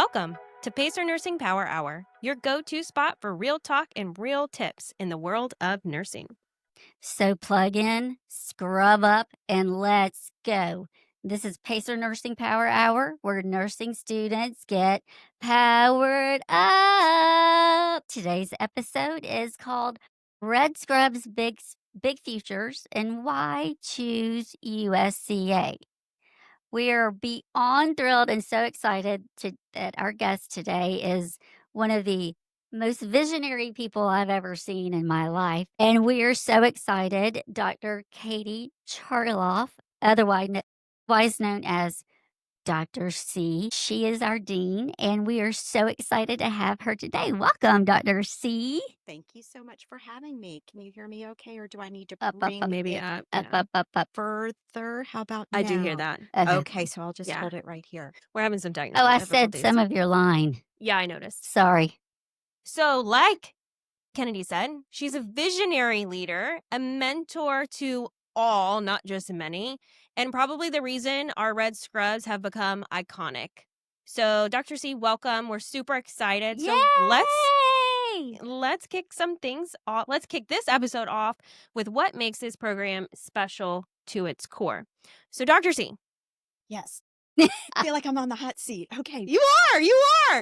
Welcome to Pacer Nursing Power Hour, your go-to spot for real talk and real tips in the world of nursing. So plug in, scrub up, and let's go. This is Pacer Nursing Power Hour, where nursing students get powered up. Today's episode is called Red Scrubs Big Futures and Why Choose USCA. We are beyond thrilled and so excited that our guest today is one of the most visionary people I've ever seen in my life. And we are so excited, Dr. Katie Chargualaf, otherwise known as Dr. C. She is our dean, and we are so excited to have her today. Welcome, Dr. C. Thank you so much for having me. Can you hear me okay, or do I need to Up, bring Maybe it up. up. further? How about I do hear now? that. Okay. Okay, so I'll just Yeah. hold it right here. We're having some Oh, technical I said difficulties. some of your line. Yeah, I noticed. Sorry. So, like Kennedy said, she's a visionary leader, a mentor to all, not just many, and probably the reason our red scrubs have become iconic. So, Dr. C, welcome. We're super excited. So let's kick some things off. Let's kick this episode off with what makes this program special to its core. So, Dr. C. Yes. I feel like I'm on the hot seat. Okay. You are.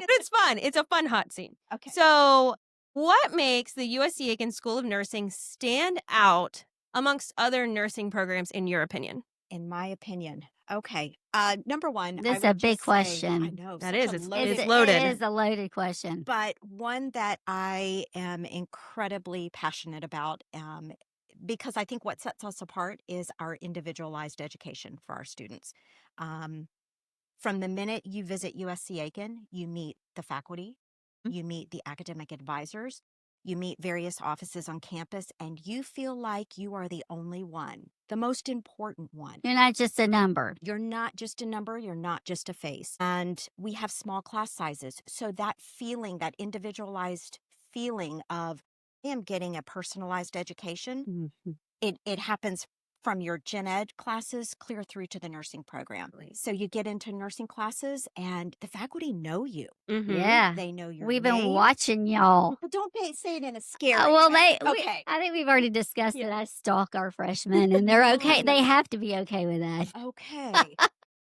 It's fun. It's a fun hot seat. Okay. So, what makes the USC Aiken School of Nursing stand out amongst other nursing programs, in your opinion? In my opinion. Okay. Number one, This I is a would big just say, question. I know. That such is. a It's loaded- loaded. It is a loaded question. But one that I am incredibly passionate about, because I think what sets us apart is our individualized education for our students. From the minute you visit USC Aiken, you meet the faculty, you meet the academic advisors, you meet various offices on campus, and you feel like you are the only one, the most important one. You're not just a number. You're not just a number, you're not just a face. And we have small class sizes. So that feeling, that individualized feeling of, I am getting a personalized education, it happens from your gen ed classes clear through to the nursing program. So you get into nursing classes and the faculty know you. Yeah. They know your We've name. been watching y'all. But don't say it in a scary Well, way. okay. I think we've already discussed that Yeah. I stalk our freshmen, and they're okay. They have to be okay with that. Okay.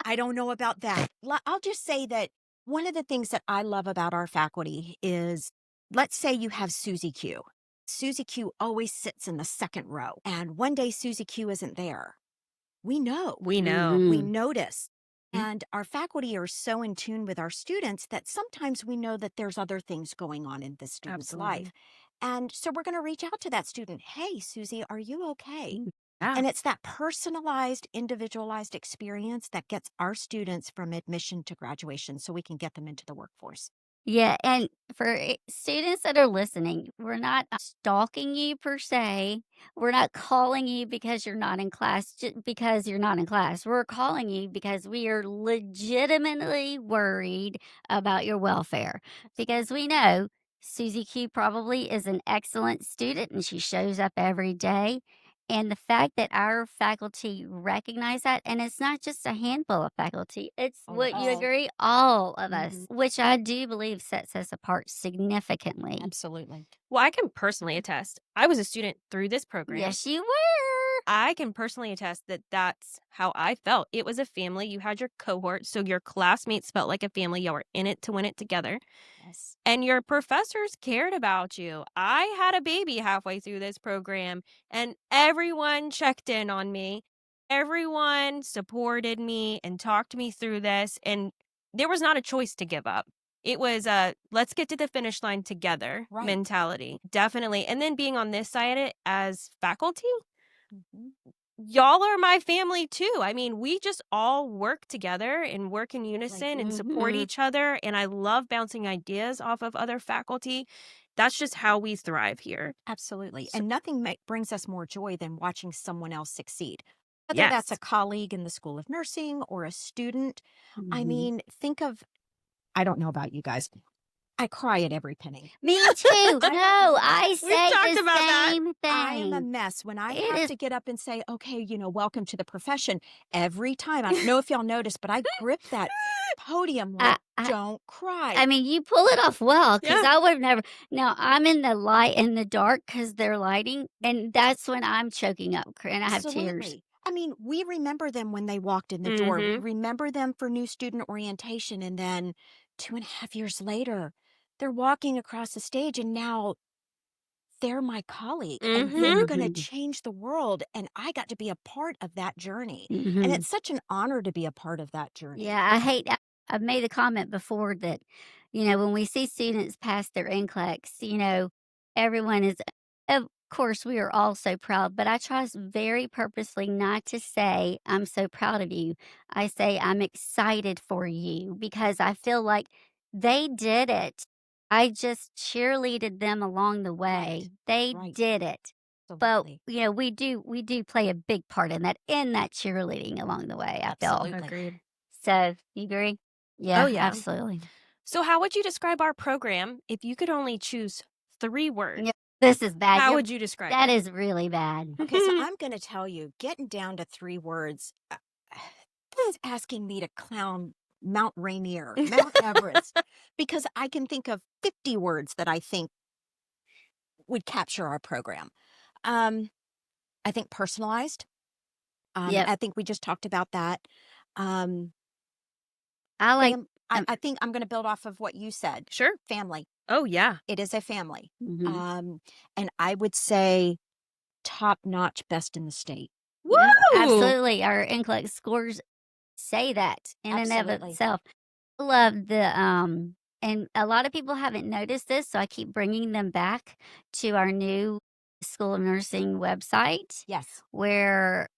I don't know about that. I'll just say that one of the things that I love about our faculty is, let's say you have Susie Q. Susie Q always sits in the second row, and one day Susie Q isn't there. We know. We know. We notice. And our faculty are so in tune with our students that sometimes we know that there's other things going on in the student's life. And so we're going to reach out to that student. Hey, Susie, are you okay? Yeah. And it's that personalized, individualized experience that gets our students from admission to graduation so we can get them into the workforce. Yeah, and for students that are listening, we're not stalking you per se. We're not calling you because you're not in class, just because you're not in class. We're calling you because we are legitimately worried about your welfare. Because we know Susie Q probably is an excellent student and she shows up every day. And the fact that our faculty recognize that, and it's not just a handful of faculty, it's what you All. agree, all of us, which I do believe sets us apart significantly. Absolutely. Well, I can personally attest. I was a student through this program. Yes, you were. I can personally attest that that's how I felt. It was a family. You had your cohort, so your classmates felt like a family. Y'all were in it to win it together. Yes. And your professors cared about you. I had a baby halfway through this program, and everyone checked in on me. Everyone supported me and talked me through this, and there was not a choice to give up. It was a let's get to the finish line together mentality. Definitely. And then being on this side of it as faculty, y'all are my family too. I mean, we just all work together and work in unison and support each other. And I love bouncing ideas off of other faculty. That's just how we thrive here. Absolutely. And nothing brings us more joy than watching someone else succeed. Whether that's a colleague in the School of Nursing or a student. I mean, think of, I don't know about you guys. I cry at every pinning. Me too. No, I We've say talked the about that. same I am a thing. mess when I It have is to get up and say, okay, welcome to the profession. Every time, I don't know if y'all noticed, but I grip that podium I, like, I don't cry. I mean, you pull it off well because Yeah. I would have never. Now I'm in the light in the dark because they're lighting, and that's when I'm choking up and I have tears. Absolutely. I mean, we remember them when they walked in the door. We Mhm. remember them for new student orientation. And then 2.5 years later, they're walking across the stage and now they're my colleague and they're Mhm. going to Mhm. change the world. And I got to be a part of that journey. And Mhm. it's such an honor to be a part of that journey. Yeah, I've made a comment before that, when we see students pass their NCLEX, everyone is, of course, we are all so proud, but I try very purposely not to say, I'm so proud of you. I say, I'm excited for you because I feel like they did it. I just cheerleaded them along the way. They right. did it. But, Absolutely. we do play a big part in that cheerleading along the way, I feel. Absolutely. Agreed. So, you agree? Oh, Yeah, yeah. absolutely. So how would you describe our program if you could only choose 3 words? Yeah, this is bad. How would you describe That it? is really bad. Okay, so I'm going to tell you, getting down to 3 words, this is asking me to clown Mount Rainier, Mount Everest, because I can think of 50 words that I think would capture our program. I think personalized. Yep. I think we just talked about that. Um, I like I think I'm going to build off of what you said. Sure. Family. Oh, yeah. It is a family. mhm. And I would say top notch, best in the state. Yeah, Woo! absolutely. Our NCLEX scores say that in and of Absolutely. itself. I love and a lot of people haven't noticed this, so I keep bringing them back to our new School of Nursing website Yes. where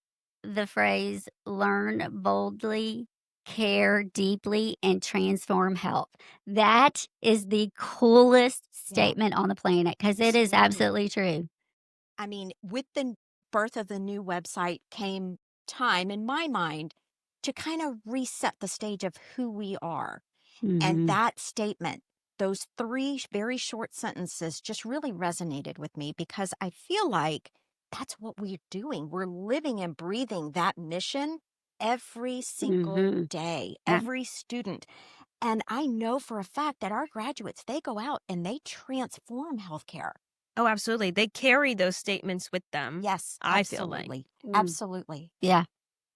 the phrase learn boldly, care deeply, and transform health. That is the coolest statement on the planet because it is Absolutely. absolutely true. I mean, with the birth of the new website came time in my mind to kind of reset the stage of who we are. And Mhm. that statement, those 3 very short sentences just really resonated with me because I feel like that's what we're doing. We're living and breathing that mission every single Mhm. day, Uh, every student. And I know for a fact that our graduates, they go out and they transform healthcare. Oh, absolutely. They carry those statements with them. Yes, I feel like. absolutely. mm, Absolutely. yeah.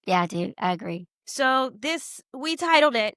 Yeah, I do. I agree. So we titled it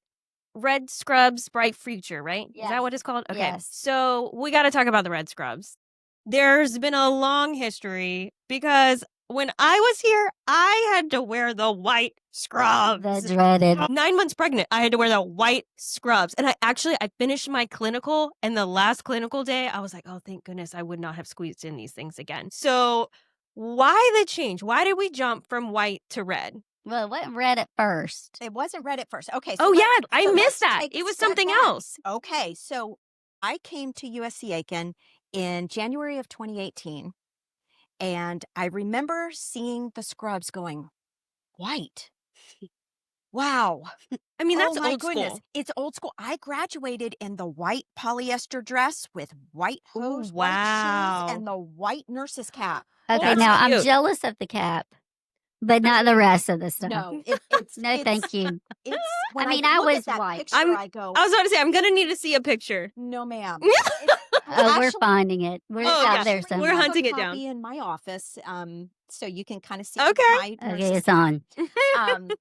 Red Scrubs, Bright Future, right? Is that what it's called? Okay. Yes. So we got to talk about the Red Scrubs. There's been a long history because when I was here, I had to wear the white The scrubs. dreaded. 9 months pregnant, I had to wear the white scrubs. And I finished my clinical, and the last clinical day, I was like, oh, thank goodness I would not have squeezed in these things again. So why the change? Why did we jump from white to red? Well, it wasn't red at first. It wasn't red at first. Okay, Oh, yeah, I so missed let's that. take a It was step something back. else. Okay, so I came to USC Aiken in January of 2018, and I remember seeing the scrubs going, white. Wow. I mean, that's Oh my old goodness. school. It's old school. I graduated in the white polyester dress with white Ooh, hose, white wow. shoes, and the white nurse's cap. Okay, That's now I'm cute. jealous of the cap, but not the rest of the stuff. No, No, thank you. It's when I mean, I I look was at that white. picture, I go, I was about to say, I'm going to need to see a picture. no, ma'am. Oh, we're Actually, finding it. We're Oh, out yeah. there actually, We're I have somewhere. hunting a it down. copy in my office, so you can kind of see Okay. my Okay, nurse's it's cap. on. Um,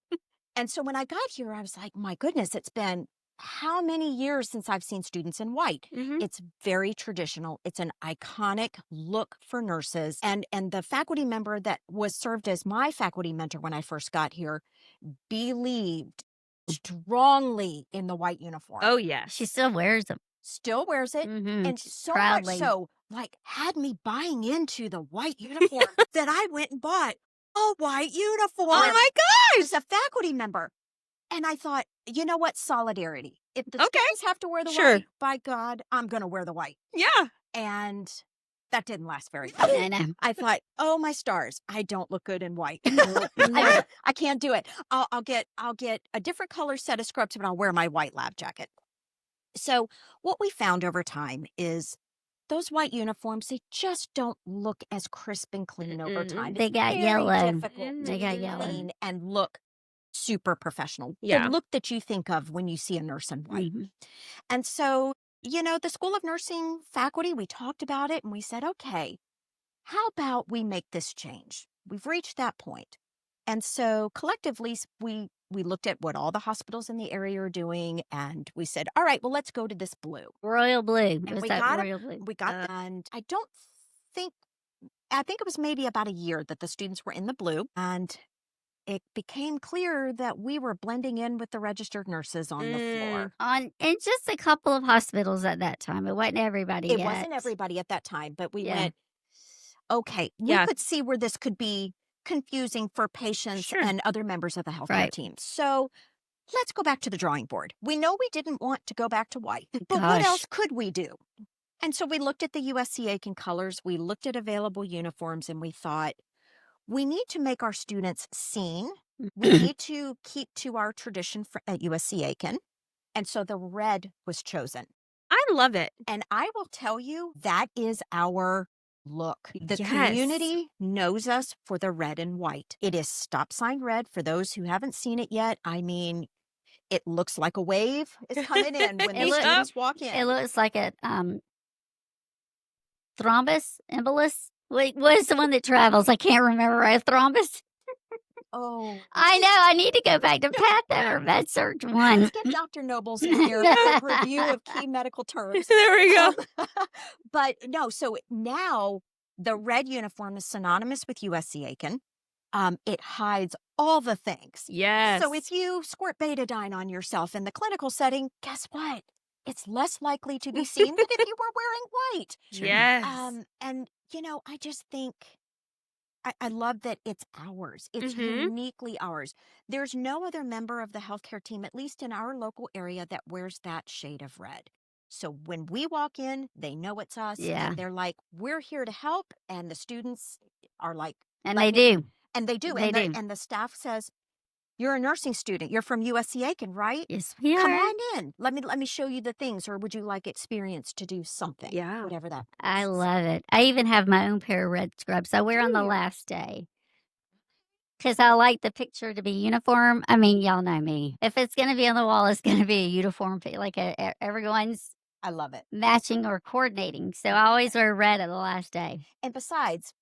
and so when I got here, I was like, my goodness, it's been how many years since I've seen students in white? Mhm. It's very traditional. It's an iconic look for nurses. And the faculty member that was served as my faculty mentor when I first got here believed strongly in the white uniform. Oh, yes. She still wears them. Still wears it. Mhm, And so proudly. much so, like, had me buying into the white uniform that I went and bought a white uniform. Oh, my As a faculty member. And I thought, you know what? Solidarity. If the Okay. students have to wear the Sure. white, by God, I'm going to wear the white. Yeah. And that didn't last very long. I know. I thought, oh my stars, I don't look good in white. No. I can't do it. I'll get a different color set of scrubs, but I'll wear my white lab jacket. So, what we found over time is those white uniforms, they just don't look as crisp and clean over time. They It's got very yellow. difficult to They got yellow. clean and look super professional. The Yeah. look that you think of when you see a nurse in white. Mhm. And so, the School of Nursing faculty, we talked about it and we said, okay, how about we make this change? We've reached that point. And so collectively, we looked at what all the hospitals in the area are doing, and we said, all right, well, let's go to this blue. Royal blue. It And was we that got royal blue. and think, I think it was maybe about a year that the students were in the blue, and it became clear that we were blending in with the registered nurses on the floor. In just a couple of hospitals at that time. It wasn't everybody It yet. wasn't everybody at that time, but we Yeah. went, okay, we Yeah. could see where this could be confusing for patients Sure. and other members of the healthcare Right. team. So let's go back to the drawing board. We know we didn't want to go back to white, but what Gosh. else could we do? And so we looked at the USC Aiken colors, we looked at available uniforms, and we thought, we need to make our students seen. We need to keep to our tradition at USC Aiken. And so the red was chosen. I love it. And I will tell you, that is our look. The Yes. community knows us for the red and white. It is stop sign red for those who haven't seen it yet. I mean, it looks like a wave is coming in when the It students walk in. It looks like a thrombus, embolus. Wait, what is the one that travels? I can't remember. A thrombus. Oh, I know. I need to go back to Patho or MedSurg one. let's get Dr. Nobles in here for a review of key medical terms. There we go. But no, so now the red uniform is synonymous with USC Aiken. It hides all the things. Yes. So if you squirt betadine on yourself in the clinical setting, guess what? It's less likely to be seen than if you were wearing white. Yes. And I just think I love that it's ours. It's Mhm. uniquely ours. There's no other member of the healthcare team, at least in our local area, that wears that shade of red. So when we walk in, they know it's us. Yeah. And they're like, we're here to help. And the students are like, And they do. and they do. They do. And the staff says, you're a nursing student. You're from USC Aiken, right? Yes, we Come are. on in. Let me show you the things. Or would you like experience to do something? Yeah. Whatever that I is. love it. I even have my own pair of red scrubs I wear on the you? last day. Because I like the picture to be uniform. I mean, y'all know me. If it's going to be on the wall, it's going to be a uniform, like everyone's I love it. matching or coordinating. So I always wear red at the last day. And besides,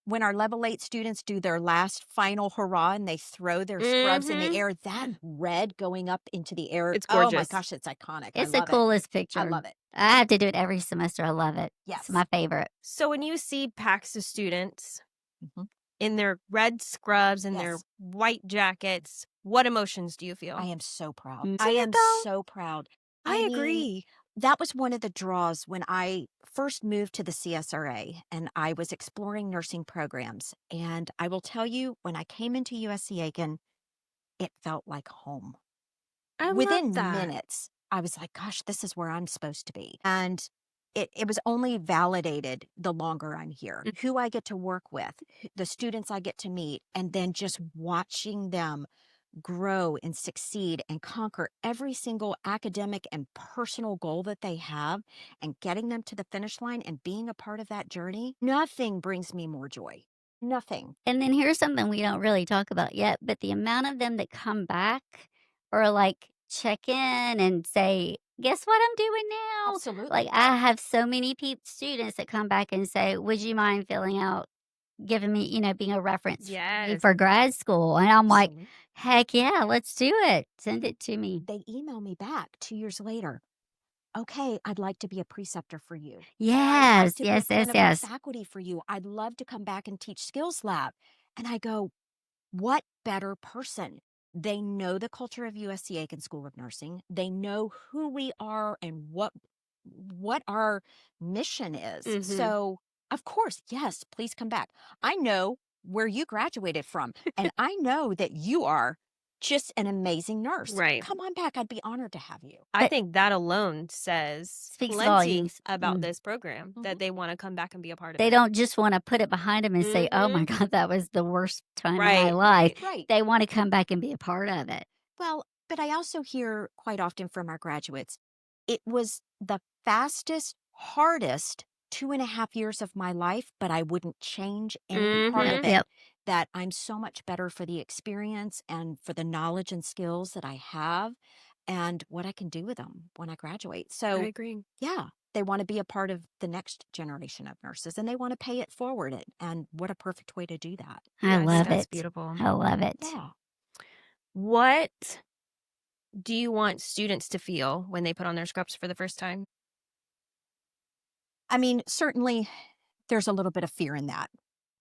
when our level 8 students do their last final hurrah and they throw their scrubs in the Mhm. air, that red going up into the air, It's oh my gorgeous. gosh, it's iconic. It's I the love it. coolest picture. I love it. I have to do it every semester. I love it. Yes. It's my favorite. So when you see packs of students Mhm. in their red scrubs and their Yes. white jackets, what emotions do you feel? I am so proud. Mm. I See it, am though? so proud. I mean, agree. that was one of the draws when I first moved to the CSRA and I was exploring nursing programs. And I will tell you, when I came into USC Aiken, it felt like home. I Within love that. minutes, I was like, gosh, this is where I'm supposed to be. And it was only validated the longer I'm here. Who I get to work with, the students I get to meet, and then just watching them grow and succeed and conquer every single academic and personal goal that they have and getting them to the finish line and being a part of that journey, nothing brings me more joy. Nothing. And then here's something we don't really talk about yet, but the amount of them that come back or like check in and say, guess what I'm doing now? Absolutely. Like I have so many students that come back and say, would you mind filling out, giving me, being a reference for me Yes. for grad school? And I'm like, Absolutely. heck yeah, let's do it. Send it to me. They email me back 2 years later. Okay, I'd like to be a preceptor for you. Or I'd like Yes, to be a yes, yes, clinical yes. faculty for you. I'd love to come back and teach skills lab. And I go, what better person? They know the culture of USC Aiken School of Nursing. They know who we are and what our mission is. Mhm. So, of course, yes, please come back. I know where you graduated from, and I know that you are just an amazing nurse. Right. Come on back. I'd be honored to have you. I But- think that alone says Speaks plenty volumes. about Mm. this program, that Mhm. they want to come back and be a part of They it. don't just want to put it behind them and say, oh my God, that was the worst time of my life. Right. They want to come back and be a part of it. Well, but I also hear quite often from our graduates, it was the fastest, hardest 2.5 years of my life, but I wouldn't change any part of Mhm. it. Yep. That I'm so much better for the experience and for the knowledge and skills that I have and what I can do with them when I graduate. I So, agree. yeah, they want to be a part of the next generation of nurses and they want to pay it forward. And what a perfect way to do that. I Yes, love that's it. beautiful. I love it. Yeah. What do you want students to feel when they put on their scrubs for the first time? I mean, certainly there's a little bit of fear in that,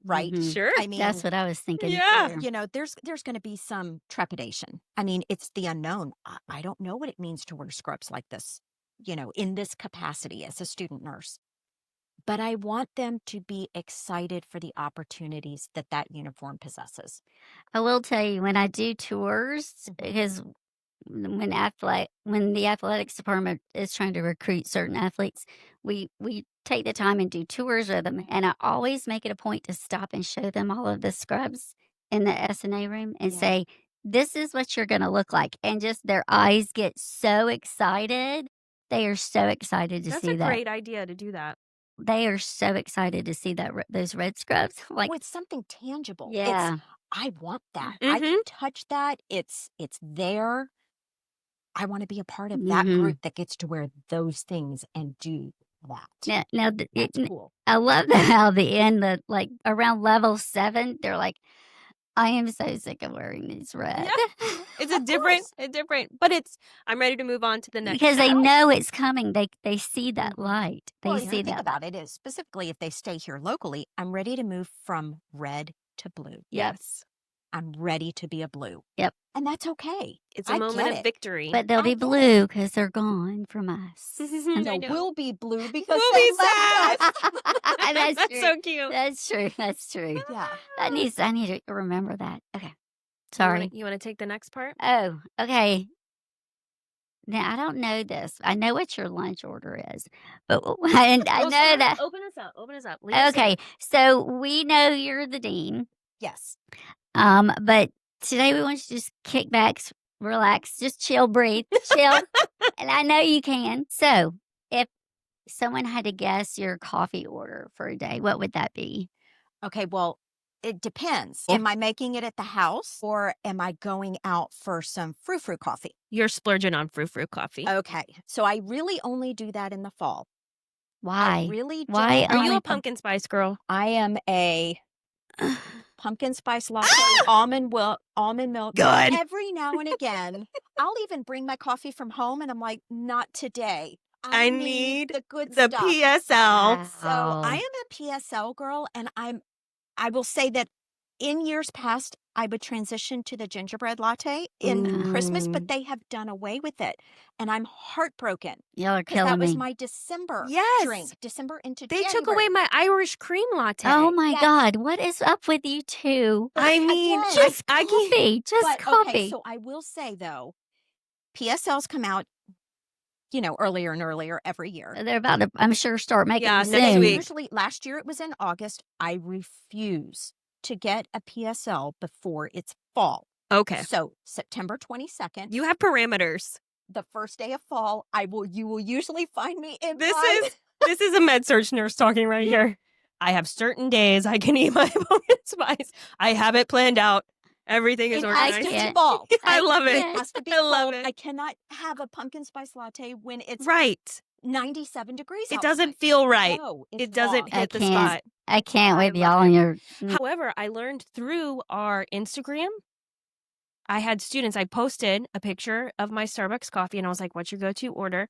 right? Mhm. Sure. I mean, That's what I was thinking Yeah. too. you know, there's going to be some trepidation. I mean, it's the unknown. I don't know what it means to wear scrubs like this, you know, in this capacity as a student nurse. But I want them to be excited for the opportunities that that uniform possesses. I will tell you, when I do tours, Mhm. because when the athletics department is trying to recruit certain athletes, we take the time and do tours with them, and I always make it a point to stop and show them all of the scrubs in the S&A room and Yeah. say, "This is what you're gonna look like," and just their eyes get so excited. They are so excited to That's see a that. great idea to do that. They are so excited to see that those red scrubs. Like, Well, it's something tangible. yeah. I want that. I Mhm. can touch that. It's there. I want to be a part of that Mhm. group that gets to wear those things and do that. Now That's cool. I love how the end, like around level 7, they're like, I am so sick of wearing these red. Yeah. It's a Of different, course. it's different, but I'm ready to move on to the next Because they step. know it's coming. They see that Mhm. light. They Well, if see you think that light. about it, is specifically if they stay here locally, I'm ready to move from red to blue. Yep. Yes. I'm ready to be a blue. Yep. And that's okay. It's a I moment get of it. victory. But they'll I be get it. blue because they're gone from us. I No, know. we'll be blue because We'll they be left sad. us. That's That's true. so cute. That's true. That's true. Yeah. I need to remember that. Okay. You wanna- Sorry. You want to take the next part? Oh, okay. Now I don't know this. I know what your lunch order is, but and I Well, know that. Open us up. Open us up. Lead us Okay, in. so we know you're the dean. Yes. But today we want you to just kick back, relax, just chill, breathe, chill, and I know you can. So, if someone had to guess your coffee order for a day, what would that be? Okay, well, it depends. Oh. Am I making it at the house or am I going out for some frou-frou coffee? You're splurging on frou-frou coffee. Okay, so I really only do that in the fall. I Why? really Why just Are you only a pumpkin spice girl? I am a pumpkin spice latte, almond milk. Good. Every now and again, I'll even bring my coffee from home and I'm like, not today. I I need the good the stuff. PSL. So I am a PSL girl, and I will say that in years past, I would transition to the gingerbread latte in Christmas, Ooh, but they have done away with it. And I'm heartbroken y'all are because that killing was me. my December Yes. drink, December into They January. took away my Irish cream latte. Oh my Yes. God, what is up with you two? I mean, Again, Just I can't. coffee, just But coffee. okay, so I will say though, PSLs come out, you know, earlier and earlier every year. They're about to, I'm sure, start making Yeah, them next soon. week. Usually, last year it was in August. I refuse to get a PSL before it's fall. Okay. So September 22nd, You have parameters. the first day of fall, you will usually find me in This my is a med surg nurse talking right here. I have certain days I can eat my pumpkin spice. I have it planned out. Everything is It has organized. to be can't. fall. I love it. It can't. has to be I love cold. it. I cannot have a pumpkin spice latte when it's Right. 97 degrees It outside. doesn't feel right. No, it's It doesn't wrong. I hit the can't. spot. I can't I with love y'all it. and your. However, I learned through our Instagram. I had students, I posted a picture of my Starbucks coffee and I was like, what's your go-to order?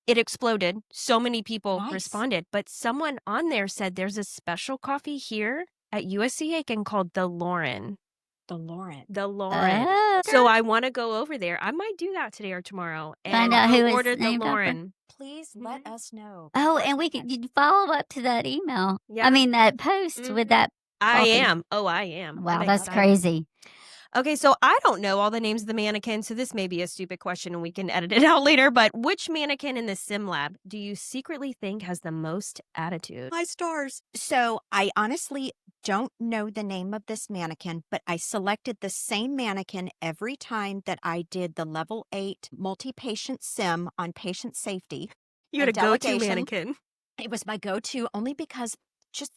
It exploded. So many people Nice. responded, but someone on there said there's a special coffee here at USC Aiken called the Lauren. The Lauren. The Lauren. Oh, So I want to go over there. I might do that today or tomorrow. Find And out who go it's order the named after. Lauren. Please let us know. Oh, before and we you could text. you'd follow up to that email. Yeah. I mean that post with that. I coffee. am. Oh, I am. Wow, I'm that's excited. crazy. Okay, so I don't know all the names of the mannequins, so this may be a stupid question and we can edit it out later, but which mannequin in the sim lab do you secretly think has the most attitude? My stars. So I honestly don't know the name of this mannequin, but I selected the same mannequin every time that I did the level 8 multi-patient sim on patient safety You had and a go-to delegation. mannequin. It was my go-to only because just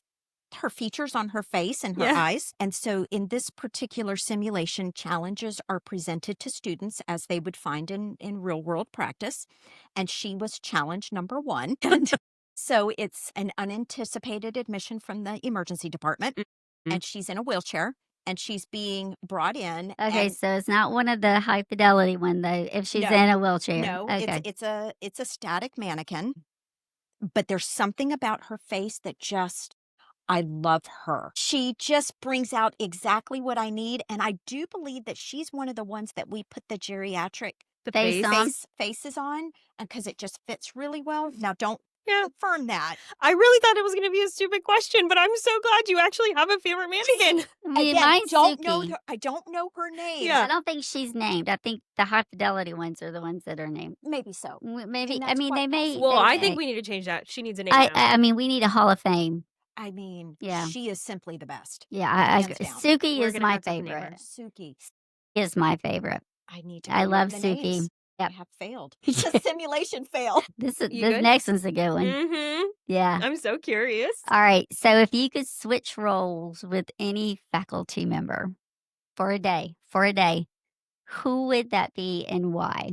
her features on her face and her Yeah. eyes. And so in this particular simulation, challenges are presented to students as they would find in real world practice. And she was challenge number 1. And so it's an unanticipated admission from the emergency department. Mhm. And she's in a wheelchair and she's being brought in. Okay, and so it's not one of the high fidelity one though. If she's No, in a wheelchair, no, okay. it's a static mannequin, but there's something about her face that just I love her. She just brings out exactly what I need, and I do believe that she's one of the ones that we put the geriatric The Face face. on? faces on, and because it just fits really well. Now, don't Yeah. confirm that. I really thought it was going to be a stupid question, but I'm so glad you actually have a favorite mannequin. I mean, Again, mine's Suki. I don't know her name. Yeah. I don't think she's named. I think the high fidelity ones are the ones that are named. Maybe so. Maybe. And I that's mean, quite they may. possible. Well, they I think may. we need to change that. She needs a name I now. I mean, we need a Hall of Fame. I mean, Yeah. she is simply the best. Yeah, I Hands agree. down. Suki We're is gonna my have to name her. favorite. Suki. Is my favorite. I need to I relearn love the Suki. names. I Yep. have failed. The simulation failed. This You good? next one's a good one. Mm-hmm. Yeah. I'm so curious. All right. So if you could switch roles with any faculty member for a day, who would that be and why?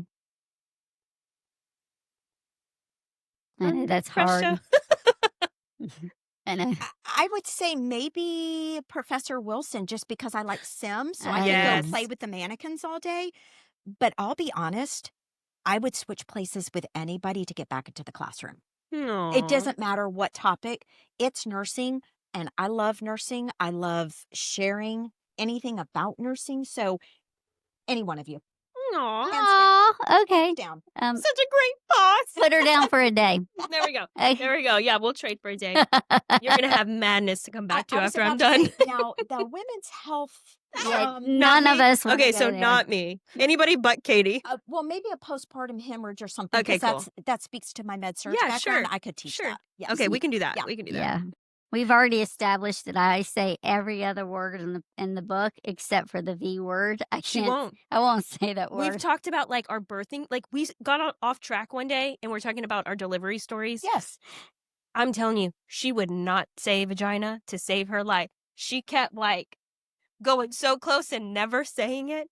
I know that's hard. Pressure. I know. I would say maybe Professor Wilson, just because I like Sims, so I could Yes. go play with the mannequins all day. But I'll be honest, I would switch places with anybody to get back into the classroom. Aw. It doesn't matter what topic. It's nursing, and I love nursing. I love sharing anything about nursing. So any one of you, Aw. hands Oh, okay. down. Such a great boss. Put her down for a day. There we go. Okay. There we go. Yeah, we'll trade for a day. You're going to have madness to come back to I was after I'm about to done. say, now, the women's health. Yeah, um, none of me? us want Okay, to so go there. not me. Anybody but Katie. well, maybe a postpartum hemorrhage or something. Okay, 'cause that speaks to my med surg Yeah, background. sure, I could teach sure. that. Yes. Okay, we can do that. Yeah. We can do that. Yeah. We've already established that I say every other word in the book except for the V word. She won't. I won't say that word. We've talked about like our birthing. Like we got off track one day and we're talking about our delivery stories. Yes. I'm telling you, she would not say vagina to save her life. She kept like going so close and never saying it.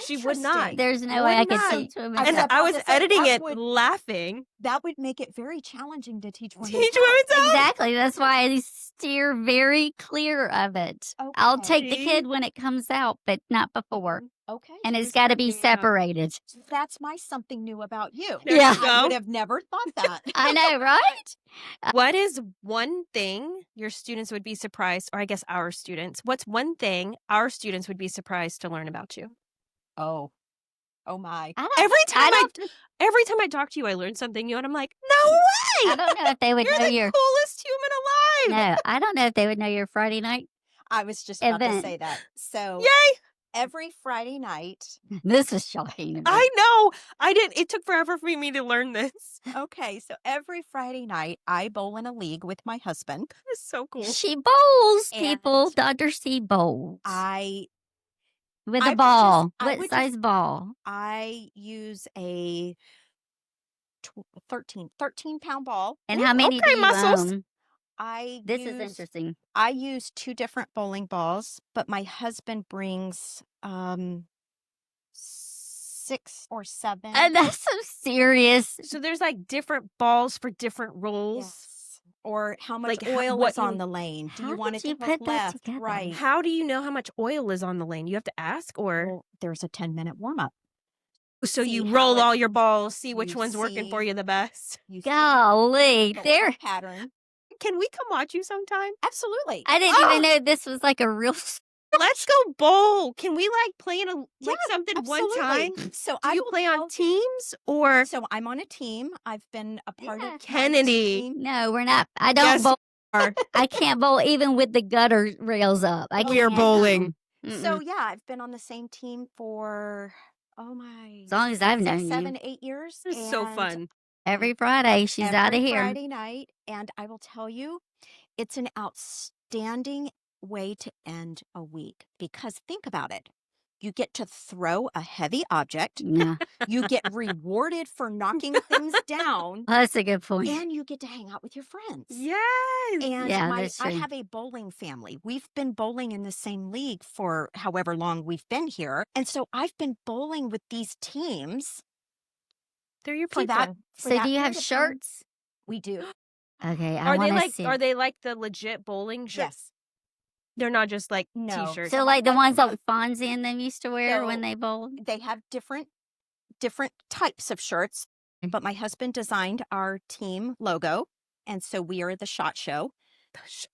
She would not. Interesting. There's no way I Would could not. teach women. I And was I about was to say, editing that it would- laughing. That would make it very challenging to teach women's Teach health. women's health. Exactly. That's why I steer very clear of it. I'll take the Okay. kid when it comes out, but not before. Okay. And it's Just got to be working it out. separated. That's my something new about you. There Yeah. you go. I would have never thought that. I know, right? What is one thing your students would be surprised, or I guess our students, what's one thing our students would be surprised to learn about you? Oh my. Every time I talk to you, I learn something new, and I'm like, no way! I don't know if they would You're know the your. coolest human alive. No, I don't know if they would know your Friday night. I was just about to Event. say that. So Yay! every Friday night. This was shocking to me. I know. It took forever for me to learn this. Okay, so every Friday night I bowl in a league with my husband. It's so cool. She bowls, And people. Dr. C bowls. With I a would ball. just- I What would size ball? I use a 13-pound ball. And Ooh, how many okay, do you muscles. own? This is interesting. I use 2 different bowling balls, but my husband brings 6 or 7. And that's so serious. So there's like different balls for different roles. Yes. Or how much Like, oil what is on you- the lane? Do How you want did it to you hook put that left, together? right? How do you know how much oil is on the lane? You have to ask, or Well, there's a 10-minute warm-up. so you see how roll it- all your balls, see which you one's working for see- you the best. You see Golly, the oil there. pattern. Can we come watch you sometime? Absolutely. I didn't even know this was like a real. Let's go bowl. Can we like play in Yeah, something one time? Absolutely. So Do you will play on tell- teams or So I'm on a team. I've been a part Yeah. of Kennedy? team. No, we're not. I don't Yes, bowl. are. I can't bowl even with the gutter rails up. I We are can't. bowling. Mm-mm. So yeah, I've been on the same team for my As long as I've known 6, you. 7, 8 years. This is so and fun. Every Friday, she's out of every here. Friday night, and I will tell you, it's an outstanding way to end a week because think about it. You get to throw a heavy object. Yeah. You get rewarded for knocking things down. That's a good point. And you get to hang out with your friends. Yes. And Yeah, that's I true. have a bowling family. We've been bowling in the same league for however long we've been here. And so I've been bowling with these teams They're your for people. that. For So that do you have period of time. shirts? We do. Okay, I Are they want to like see. are they like the legit bowling shirts? Yes. They're not just like No. t-shirts. So like the ones that Fonzie and them used to wear when So they bowled? they have different types of shirts, but my husband designed our team logo. And so we are the SHOT Show.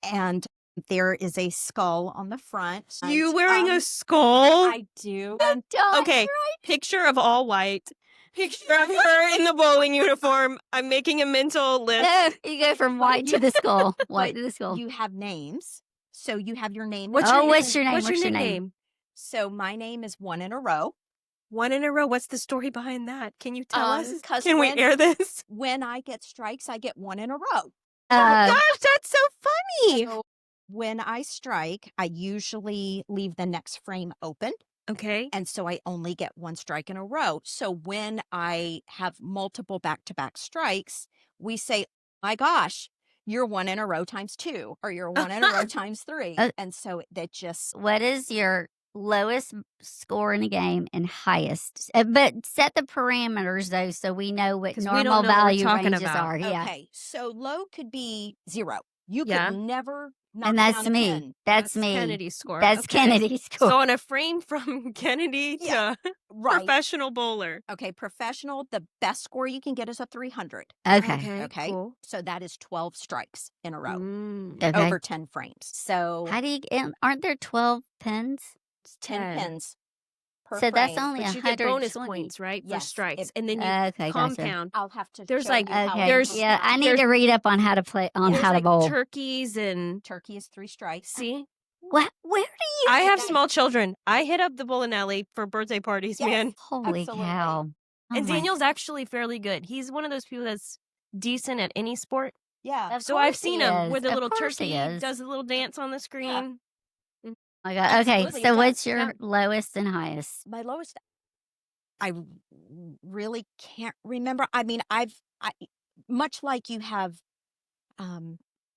And there is a skull on the front. You And, wearing a skull? I do. Okay, picture of all white. Picture of her in the bowling uniform. I'm making a mental list. No, you go from white to the skull. White to the skull. You have names. So you have your name. What's Oh, your what's your name? What's your What's your nickname? So my name is One in a Row. One in a row. What's the story behind that? Can you tell us? 'Cause Can we air this? When I get strikes, I get one in a row. Gosh, that's so funny. So when I strike, I usually leave the next frame open. Okay. And so I only get one strike in a row. So when I have multiple back-to-back strikes, we say, my gosh, you're one in a row times 2, or you're one in a row times 3. And so that just... What is your lowest score in a game and highest? But set the parameters, though, so we know what 'Cause we normal don't know what we're value talking ranges about. are. Yeah. Okay, so low could be 0. You Yeah. could never knock And that's down a me. pin. That's me. Kennedy's score. That's Okay. Kennedy's score. So on a frame from Kennedy Yeah. to Right. professional bowler. Okay, professional, the best score you can get is a 300. Okay. Okay. Cool. So that is 12 strikes in a row Mm. Okay. over 10 frames. So How do you get, aren't there 12 pins? it's 10 pins per So that's frame. only But you get bonus 120. points, right? For Yes, strikes. it- And then you Okay, gotcha. compound. I'll have to There's show like- you how Okay. There's- Yeah, I need there's- to read up on how to play, on There's how to like bowl. turkeys and Turkey is 3 strikes. see? What? Where do you? I have guys- small children. I hit up the bowling alley for birthday parties, Yes. man. Holy Absolutely. cow! Oh And my- Daniel's actually fairly good. He's one of those people that's decent at any sport. Yeah. Of So I've course he seen him is. where the Of little course he turkey is. does a little dance on the screen. Oh my God. Okay, Absolutely, so it what's does. your Yeah. lowest and highest? My lowest, I really can't remember. I mean, I much like you have You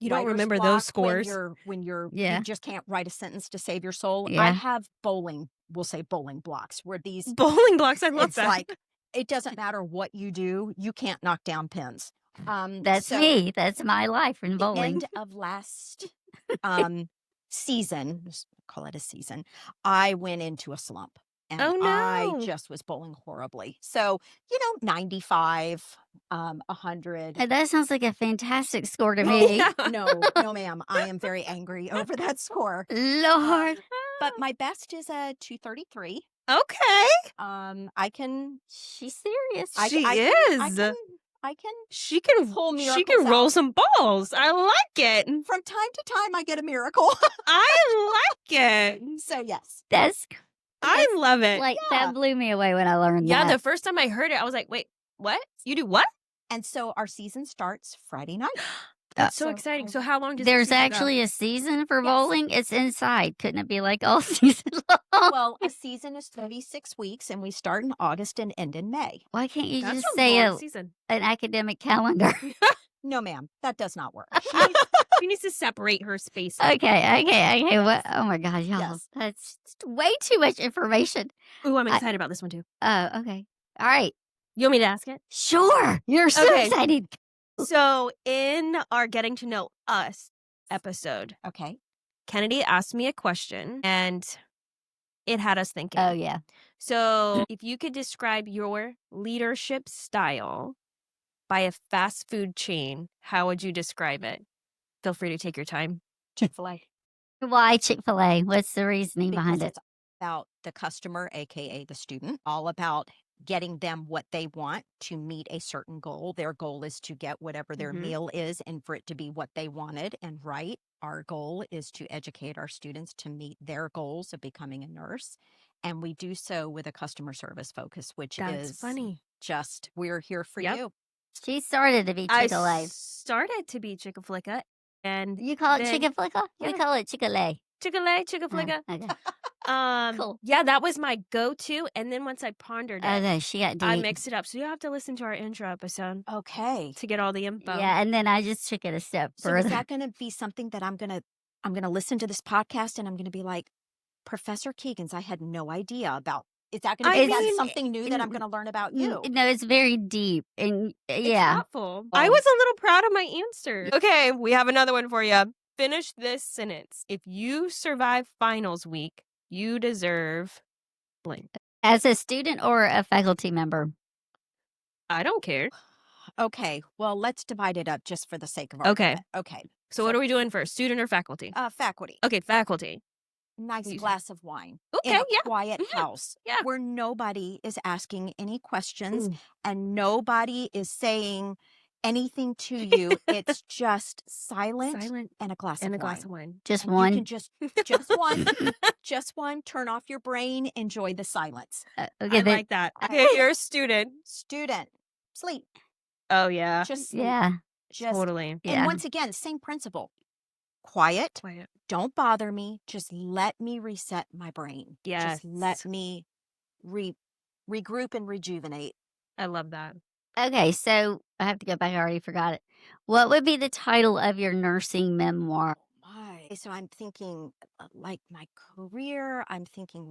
don't writer's remember block those scores. when you're Yeah. you just can't write a sentence to save your soul. I Yeah. have bowling, we'll say bowling blocks, where these Bowling blocks. I love it's that. like it doesn't matter what you do, you can't knock down pins. That's so me. That's my life in the bowling. end of last season, let's call it a season, I went into a slump. And Oh, I no. just was bowling horribly. So, 95, 100. That sounds like a fantastic score to me. Yeah. No, ma'am. I am very angry over that score. Lord, But my best is a 233. Okay. I can. she's serious. She I is. can. She can pull She can miracles roll out. some balls. I like it. From time to time, I get a miracle. I like it. So yes. That's I love it. like Yeah. that blew me away when I learned Yeah, that. the first time I heard it, I was like, wait, what? You do what? And so our season starts Friday night. That's so So exciting. I- So how long does the There's season go? actually a season for Yes. bowling. It's inside. Couldn't it be like all season long? Well, a season is 36 weeks, and we start in August and end in May. Why can't you That's just a say long season. an academic calendar? No, ma'am, that does not work. She needs to separate her spaces. Okay. What? Oh my God, y'all. Yes. That's way too much information. Ooh, I'm I- excited about this one too. Oh, okay. All right. You want me to ask it? Sure. You're so Okay. excited. So in our Getting to Know Us episode, Okay. Kennedy asked me a question and it had us thinking. Oh, yeah. So if you could describe your leadership style by a fast food chain, how would you describe it? Feel free to take your time. Chick-fil-A. Why Chick-fil-A? What's the reasoning behind Because it? it's about the customer, aka the student, all about getting them what they want to meet a certain goal. Their goal is to get whatever their Mhm. meal is and for it to be what they wanted and right. Our goal is to educate our students to meet their goals of becoming a nurse. And we do so with a customer service focus, which That's is funny. just, we're here for Yep. you. She started to be Chick-fil-A. I started to be Chick-fil-A and You call it then- Chick-fil-A? We Yeah. call it Chick-fil-A. Chick-fil-A, Chick-fil-A. Okay. Cool. Yeah, that was my go-to, and then once I pondered it, Okay, she got I deep. mixed it up. So you have to listen to our intro episode Okay. to get all the info. Yeah, and then I just took it a step So is further. that going to be something that I'm going to listen to this podcast and I'm going to be like, Professor Keigans, I had no idea about. Is that going to I be that's mean, something new that I'm going to learn about you? No, it's very deep, and it's yeah. thoughtful. I was a little proud of my answer. Okay, we have another one for you. Finish this sentence. If you survive finals week, you deserve blank. As a student or a faculty member? I don't care. Okay, well, let's divide it up just for the sake of Okay. argument. Okay. So what are we doing first, student or faculty? Faculty. Okay, faculty. Nice You- glass of wine Okay, in a yeah. quiet Mhm. house Yeah. where nobody is asking any questions Ooh. and nobody is saying anything to you. It's just silent and a glass and of a glass wine. of wine. Just And one? you can just one, just one. Turn off your brain. Enjoy the silence. Okay, I like that. Okay, you're a student. Student, sleep. Oh yeah. Just sleep. yeah, Just Totally. and yeah. once again, same principle. Quiet. Quiet. Don't bother me. Just let me reset my brain. Yes. Just let me regroup and rejuvenate. I love that. Okay, so I have to go back. I already forgot it. What would be the title of your nursing memoir? So I'm thinking like my career. I'm thinking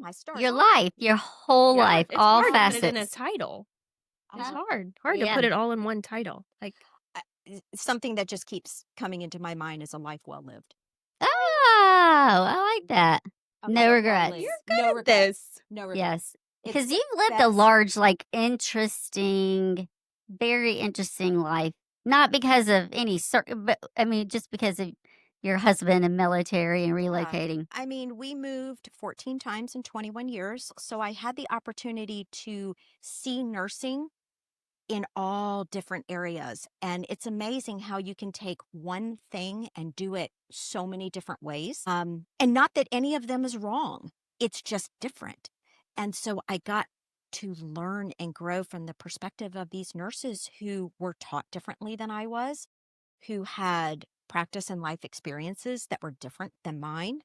my story. Your life, your whole Yeah, life, it's all hard to put it in a facets. title. It's Uh-huh. hard to Yeah. put it all in one title. Like Something that just keeps coming into my mind is a life well lived. Oh, I like that. A No life well regrets. lived. you're good No at regrets. this. No regrets. Yes, It's because the you've lived a best- large, like interesting, very interesting life. Not because of any but I mean, just because of your husband and military and relocating. I mean, we moved 14 times in 21 years. So I had the opportunity to see nursing in all different areas. And it's amazing how you can take one thing and do it so many different ways. And not that any of them is wrong, it's just different. And so I got to learn and grow from the perspective of these nurses who were taught differently than I was, who had practice and life experiences that were different than mine.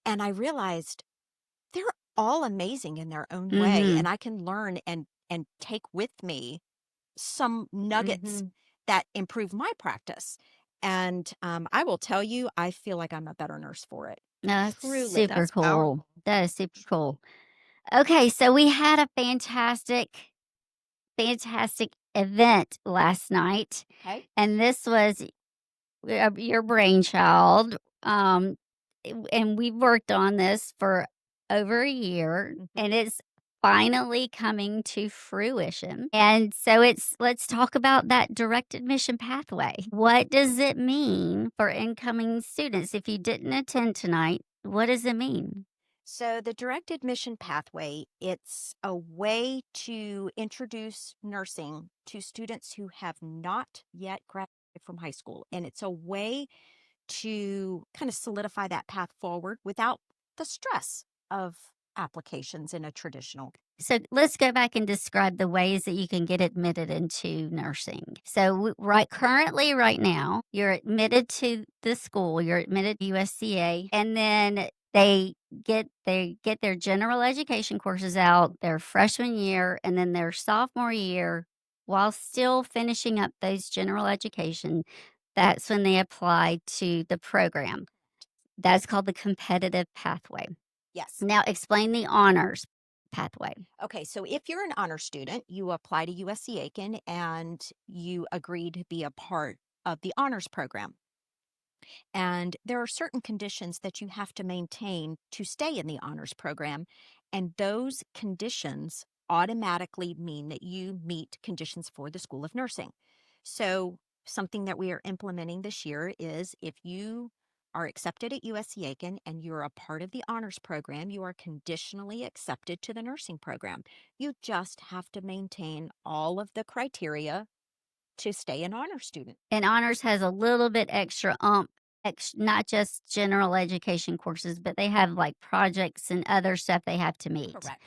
And I realized they're all amazing in their own way. Mhm. And I can learn and take with me some nuggets Mhm. that improve my practice. And I will tell you, I feel like I'm a better nurse for it. No, that's Truly. super That's cool. powerful. That is super cool. Okay, so we had a fantastic event last night, Okay. and this was your brainchild. And we've worked on this for over a year, and it's finally coming to fruition. And so let's talk about that direct admission pathway. What does it mean for incoming students? If you didn't attend tonight, what does it mean? So the direct admission pathway, it's a way to introduce nursing to students who have not yet graduated from high school. And it's a way to kind of solidify that path forward without the stress of applications in a traditional. So let's go back and describe the ways that you can get admitted into nursing. So currently right now, you're admitted to the school, you're admitted to USCA, and then they get their general education courses out their freshman year and then their sophomore year while still finishing up those general education. That's when they apply to the program. That's called the competitive pathway. Yes. Now explain the honors pathway. Okay, so if you're an honor student, you apply to USC Aiken and you agree to be a part of the honors program. And there are certain conditions that you have to maintain to stay in the honors program. And those conditions automatically mean that you meet conditions for the School of Nursing. So, something that we are implementing this year is if you are accepted at USC Aiken and you're a part of the honors program, you are conditionally accepted to the nursing program. You just have to maintain all of the criteria to stay an honor student. And honors has a little bit extra not just general education courses, but they have like projects and other stuff they have to meet. Correct.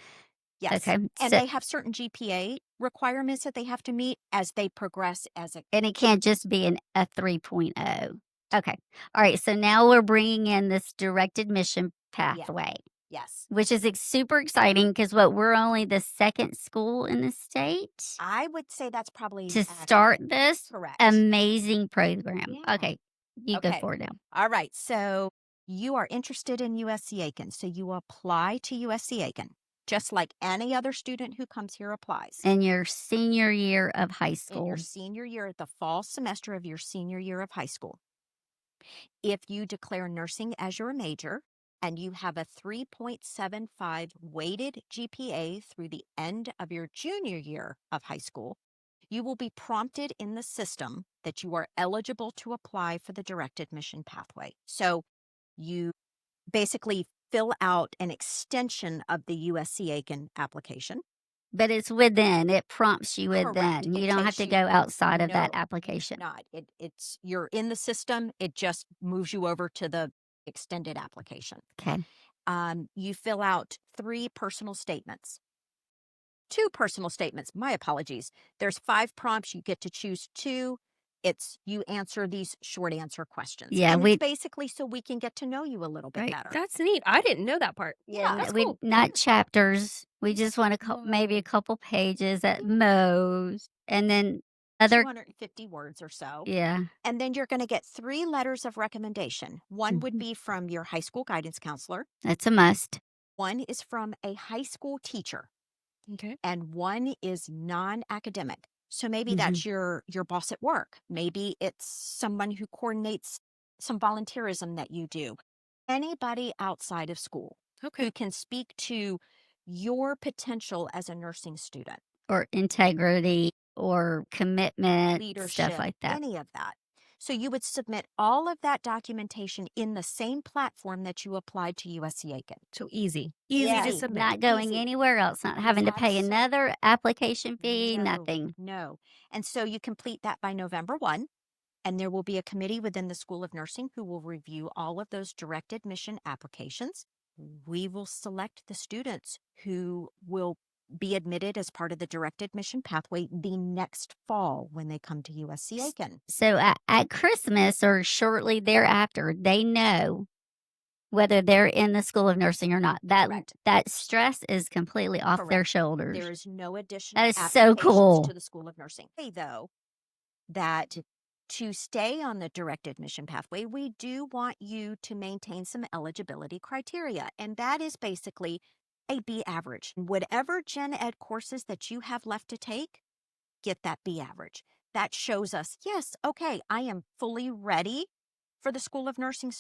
Yes. Okay. And they have certain GPA requirements that they have to meet as they progress as a. And it can't just be a 3.0. Okay. All right. So now we're bringing in this direct admission pathway, Yes. which is super exciting because we're only the second school in the state I would say that's probably to start accurate. this Correct. amazing program. Yeah. Okay. You go Okay. forward now. All right. So you are interested in USC Aiken. So you apply to USC Aiken, just like any other student who comes here applies. In your senior year of high In school. your senior year, the fall semester of your senior year of high school. If you declare nursing as your major and you have a 3.75 weighted GPA through the end of your junior year of high school, you will be prompted in the system that you are eligible to apply for the direct admission pathway. So you basically fill out an extension of the USC Aiken application. But it's within. It prompts you Correct. within. You It don't have takes to you. go outside of that No, application. not. It's you're in the system. It just moves you over to the extended application. Okay. You fill out 3 personal statements. 2 personal statements. My apologies. There's 5 prompts. You get to choose 2. It's you answer these short answer questions. Yeah, And it's basically so we can get to know you a little bit Right. better. That's neat. I didn't know that part. Yeah, That's we cool. not chapters. We just want maybe a couple pages at most, and then other 250 words or so. Yeah. And then you're going to get 3 letters of recommendation. One would Mhm. be from your high school guidance counselor. That's a must. One is from a high school teacher. Okay. And one is non-academic. So maybe Mhm. that's your boss at work. Maybe it's someone who coordinates some volunteerism that you do. Anybody outside of school Okay. who can speak to your potential as a nursing student, Or integrity or commitment, stuff leadership, like that. any of that. So you would submit all of that documentation in the same platform that you applied to USC Aiken. So easy. Easy to Easy. submit. Not going Easy. anywhere else, not having to pay Absolutely. another application fee, No, nothing. No. And so you complete that by November 1, and there will be a committee within the School of Nursing who will review all of those direct admission applications. We will select the students who will be admitted as part of the direct admission pathway the next fall when they come to USC Aiken. So at Christmas or shortly thereafter, they know whether they're in the School of Nursing or not. Correct. That stress is completely off their Correct. shoulders. There is no additional That is so applications cool. to the School of Nursing. Though, that to stay on the direct admission pathway, we do want you to maintain some eligibility criteria, and that is basically a B average. Whatever gen ed courses that you have left to take, get that B average. That shows us, yes, okay, I am fully ready for the School of Nursing.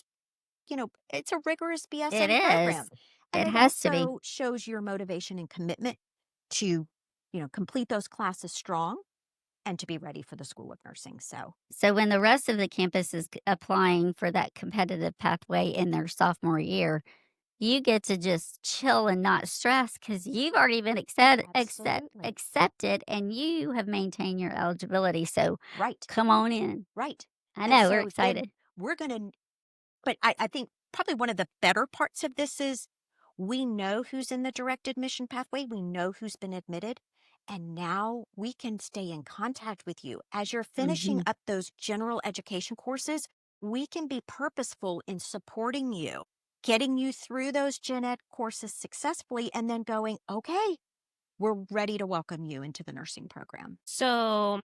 It's a rigorous BSN It program. is. And It it has to be. also shows your motivation and commitment to, complete those classes strong and to be ready for the School of Nursing. So when the rest of the campus is applying for that competitive pathway in their sophomore year, you get to just chill and not stress because you've already been Absolutely. accepted and you have maintained your eligibility. So Right, come on in. right. I And know, we're so then excited. we're going to, but I think probably one of the better parts of this is we know who's in the direct admission pathway. We know who's been admitted. And now we can stay in contact with you. As you're finishing Mhm. up those general education courses, we can be purposeful in supporting you, getting you through those gen ed courses successfully, and then going, okay, we're ready to welcome you into the nursing program. So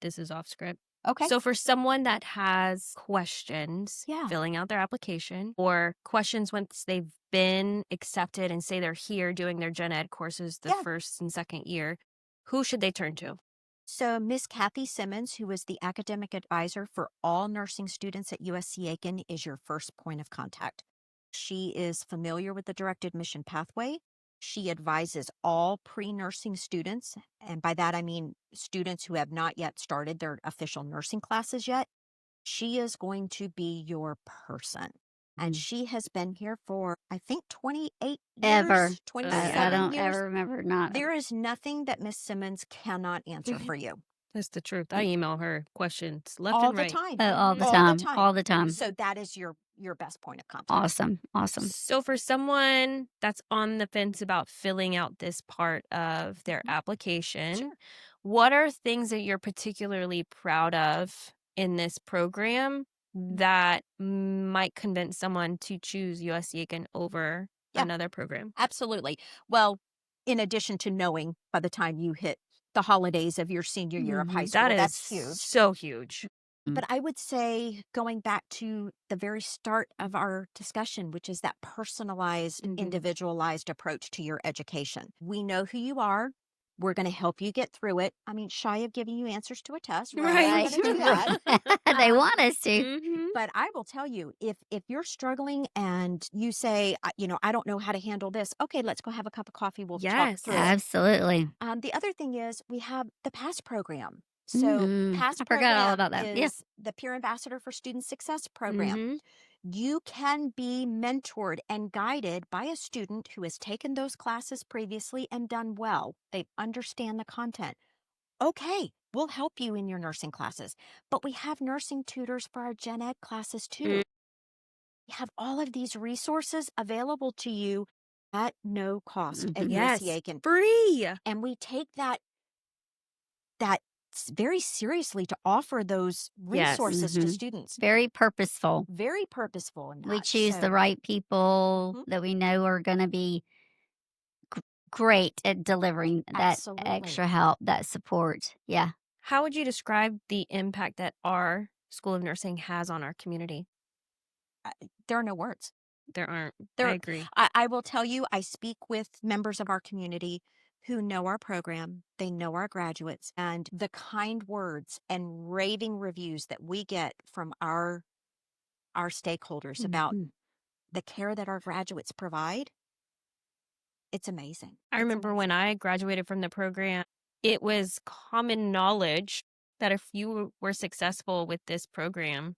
this is off script. Okay. So for someone that has questions Yeah. filling out their application or questions once they've been accepted and say they're here doing their gen ed courses the Yeah. first and second year, who should they turn to? So Miss Kathy Simmons, who is the academic advisor for all nursing students at USC Aiken, is your first point of contact. She is familiar with the direct admission pathway. She advises all pre-nursing students, and by that I mean students who have not yet started their official nursing classes yet. She is going to be your person. And she has been here for, I think, 28 Ever. years, I 27 don't years. ever remember not. There is nothing that Miss Simmons cannot answer for you. That's the truth. I email her questions left All and the right. time. Oh, all the All time. the time. All the time. So that is your best point of contact. Awesome. Awesome. So for someone that's on the fence about filling out this part of their application, Sure. what are things that you're particularly proud of in this program that might convince someone to choose USC Aiken over Yeah, another program. absolutely. Well, in addition to knowing by the time you hit the holidays of your senior year of high Mhm. That school, is that's huge. so huge. Mm. But I would say going back to the very start of our discussion, which is that personalized, Mhm. individualized approach to your education. We know who you are. We're going to help you get through it. I mean, shy of giving you answers to a test, we're never Right. Right. going to do that. They Um, want us to. Mhm. but I will tell you, if you're struggling and you say, I don't know how to handle this. Okay, let's go have a cup of coffee. We'll talk Yes. through it. Absolutely. The other thing is we have the PASS program. So I PASS forgot all program about that. Yeah. is the Peer Ambassador for Student Success program. Mhm. You can be mentored and guided by a student who has taken those classes previously and done well. They understand the content. Okay, we'll help you in your nursing classes, but we have nursing tutors for our gen ed classes Mm. too. We have all of these resources available to you at no cost at Mhm. USC Yes. Aiken. Free. And we take that very seriously to offer those Yes. resources to Mhm. students. Very purposeful. Very purposeful in We that. choose the So, right people mhm, that we know are gonna be great at delivering that absolutely. extra help, that support. Yeah. How would you describe the impact that our School of Nursing has on our community? There are no words. There aren't. I There, agree. I will tell you, I speak with members of our community who know our program, they know our graduates, and the kind words and raving reviews that we get from our stakeholders about Mhm. the care that our graduates provide, it's amazing. I It's remember when amazing. I graduated from the program, it was common knowledge that if you were successful with this program,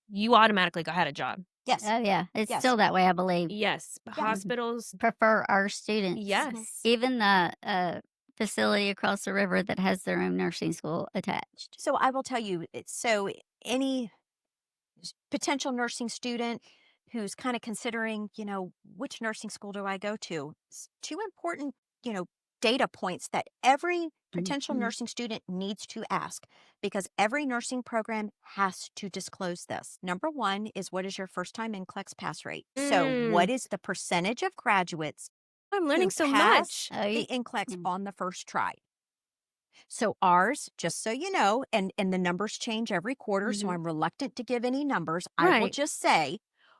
you automatically had a job. Yes. Oh, yeah. It's Yes. still that way, I believe. Yes, Yeah. Mhm. hospitals. Prefer our students. Mhm. Yes. Even the, facility across the river that has their own nursing school attached. So I will tell you, so any potential nursing student who's kind of considering, which nursing school do I go to? Two important, data points that every potential Mhm. nursing student needs to ask because every nursing program has to disclose this. Number one is what is your first time NCLEX pass rate? So, Mm, what is the percentage of graduates I'm learning who so pass much. Oh, the NCLEX mm. on the first try? So ours, just so you know, and the numbers change every quarter, so Mhm. I'm reluctant to give any numbers. I will Right. just say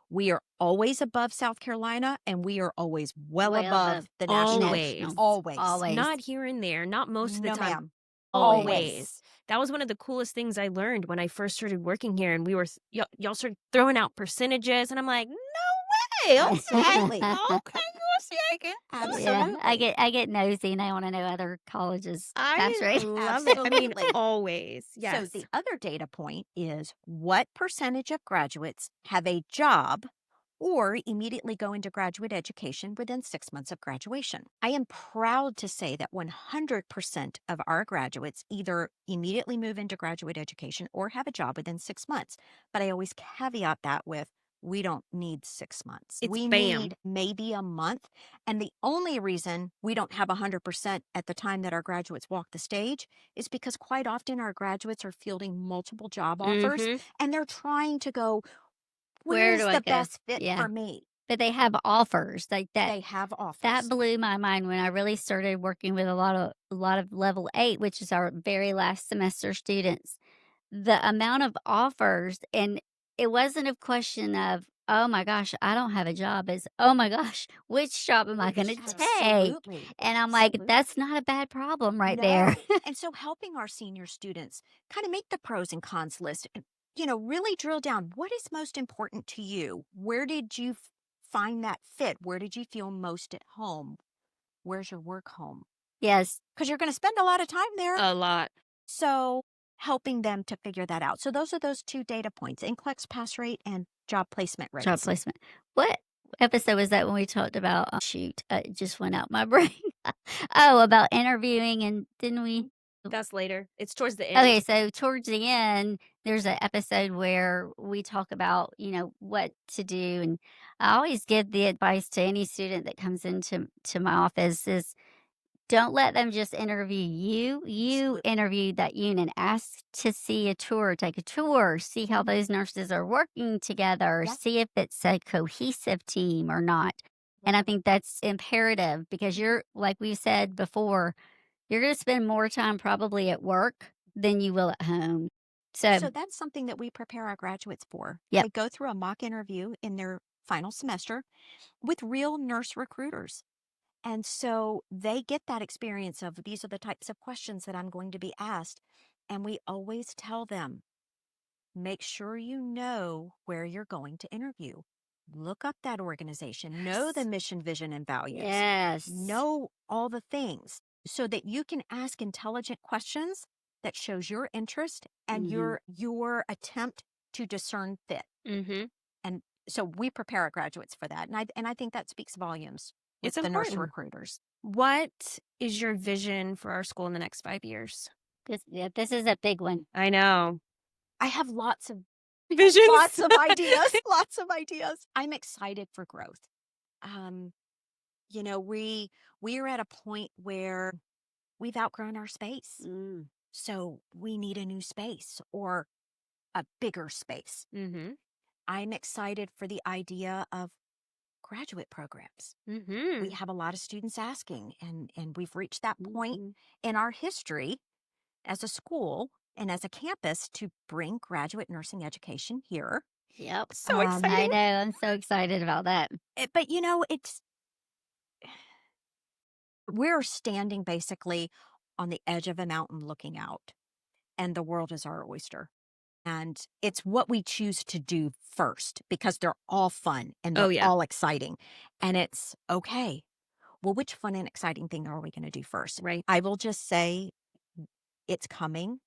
we are always above South Carolina and we are always well Way above above the national average. Always. nationals. Always. Always. Not here and there, not most of the No, time. ma'am. Always. Always. That was one of the coolest things I learned when I first started working here, and we were y'all started throwing out percentages, and I'm like, no way. Okay, Absolutely. okay, USC Aiken. Yeah, I Absolutely. get I get nosy and I wanna know other colleges' pass I rate. love it. I mean, Absolutely. always. So Yes. the other data point is what percentage of graduates have a job or immediately go into graduate education within 6 months of graduation. I am proud to say that 100% of our graduates either immediately move into graduate education or have a job within 6 months. But I always caveat that with we don't need 6 months. It's We bam. need maybe a month. And the only reason we don't have 100% at the time that our graduates walk the stage is because quite often our graduates are fielding multiple job offers Mm-hmm. and they're trying to go, where Where do is I the go? best fit Yeah, for me? but they have offers like that. They have That offers. blew my mind when I really started working with a lot of level 8, which is our very last semester students. The amount of offers, and it wasn't a question of, "Oh my gosh, I don't have a job." It's, "Oh my gosh, which job am I gonna take?" Absolutely. And I'm like, Absolutely. "That's not a bad problem right there." No. And so helping our senior students kind of make the pros and cons list, and, really drill down what is most important to you? Where did you find that fit? Where did you feel most at home? Where's your work home? Yes, Because you're going to spend a lot of time there. A lot. So helping them to figure that out. So those are those two data points, NCLEX pass rate and job placement job rates. placement. What episode was that when we talked about shoot, it just went out my brain. Oh, about interviewing, and didn't we? That's later. It's towards the Okay, end. so towards the end, there's an episode where we talk about, what to do. And I always give the advice to any student that comes into my office is Don't let them just interview you. You Absolutely. interview that unit. Ask to see a tour, take a tour, see how those nurses are working together, Yep. see if it's a cohesive team or not. And I Right. think that's imperative because you're, like we said before, you're going to spend more time probably at work than you will at home. So, So that's something that we prepare our graduates for. yep. They go through a mock interview in their final semester with real nurse recruiters. And so they get that experience of these are the types of questions that I'm going to be asked. And we always tell them, make sure you know where you're going to interview. Look up that organization, know the Yes. mission, vision, and values, Yes. know all the things so that you can ask intelligent questions that shows your interest and Hmm. your attempt to discern fit. Mhm. And so we prepare our graduates for that. And I think that speaks volumes with It's the nurse important. recruiters. What is your vision for our school in the next 5 years? This is a big one. I know. I have Visions. lots of ideas, lots of ideas. I'm excited for growth. Um, we are at a point where we've outgrown our space. Mm. So we need a new space or a bigger space. Mhm. I'm excited for the idea of graduate programs. We Mhm. have a lot of students asking, and we've reached that point Mhm. in our history as a school and as a campus to bring graduate nursing education here. Yep. So Um, I exciting. know. I'm so excited about that. but we're standing basically on the edge of a mountain looking out, and the world is our oyster. And it's what we choose to do first because they're all fun and Oh, they're yeah. all exciting. And it's okay. Well, which fun and exciting thing are we going to do first? Right. I will just say it's coming.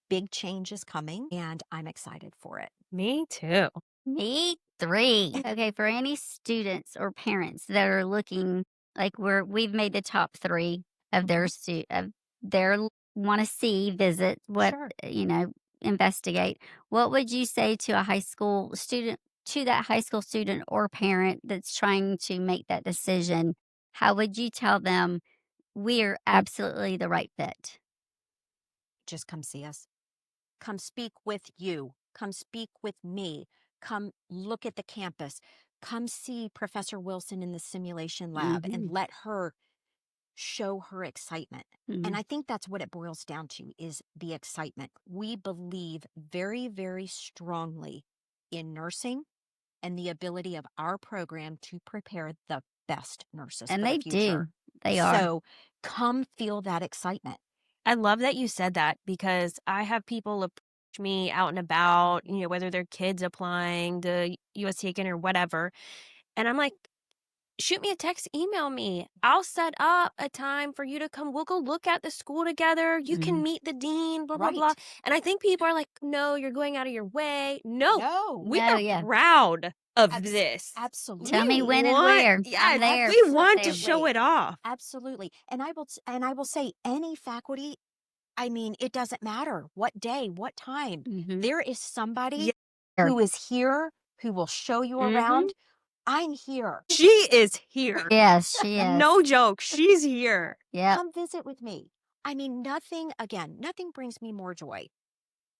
Big change is coming, and I'm excited for it. Me too. Me three. Okay, for any students or parents that are looking like we've made the top three of Mhm. of their want to see, visit, what Sure. investigate. What would you say to a high school student, to that high school student or parent that's trying to make that decision? How would you tell them we're absolutely the right fit? Just come see us. Come speak with you. Come speak with me. Come look at the campus. Come see Professor Wilson in the simulation lab and Hmm. let her show her excitement. And Hmm. I think that's what it boils down to is the excitement. We believe very, very strongly in nursing and the ability of our program to prepare the best nurses And for the they future. do. They are. So come feel that excitement. I love that you said that because I have people approach me out and about, whether their kids applying to USC Aiken or whatever. And I'm like, shoot me a text, email me. I'll set up a time for you to come. We'll go look at the school together. You can Mhm. meet the dean, blah, blah, blah. Right. And I think people are like, no, you're going out of your way. No, No, we No, are yeah. proud of abs- this. We Tell me absolutely. when and want, where. I'm yes, there. we I'm want to there. show Absolutely. it off. Absolutely. And I will say any faculty, I mean, it doesn't matter what day, what time. Mhm. There is somebody Yeah. who is here who will show you Hmm. around. I'm here. She is here. Yes, she is. No joke. She's here. Yep. Come visit with me. I mean, nothing brings me more joy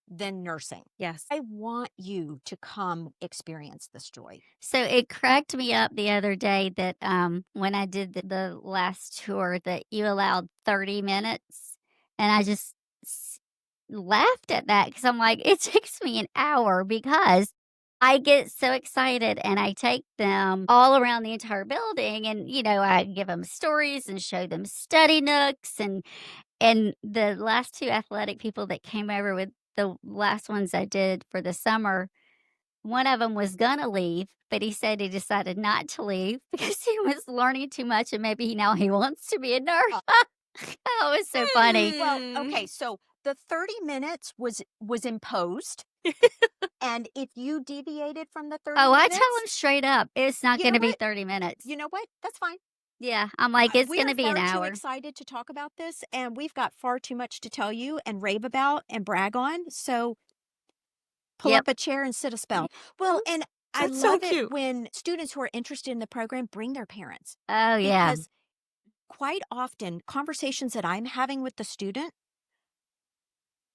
than nursing. Yes. I want you to come experience this joy. So it cracked me up the other day that when I did the last tour that you allowed 30 minutes, and I just s- laughed at that because I'm like, it takes me an hour because I get so excited and I take them all around the entire building, and I give them stories and show them study nooks, and the last 2 athletic people that came over with the last ones I did for the summer, one of them was gonna leave, but he said he decided not to leave because he was learning too much and maybe now he wants to be a nurse. Oh, it was so funny. Well, Hmm. okay, so the 30 minutes was imposed, and if you deviated from the 30 Oh, I tell minutes, him straight up, it's not you know gonna be what? 30 minutes. You know what? That's fine. Yeah, I'm like, it's We are gonna be an far too hour. excited to talk about this, and we've got far too much to tell you and rave about and brag on. So pull Yep. up a chair and sit a Yeah. spell. Well, and I That's so love it cute. when students who are interested in the program bring their parents Oh, yeah. because quite often, conversations that I'm having with the student,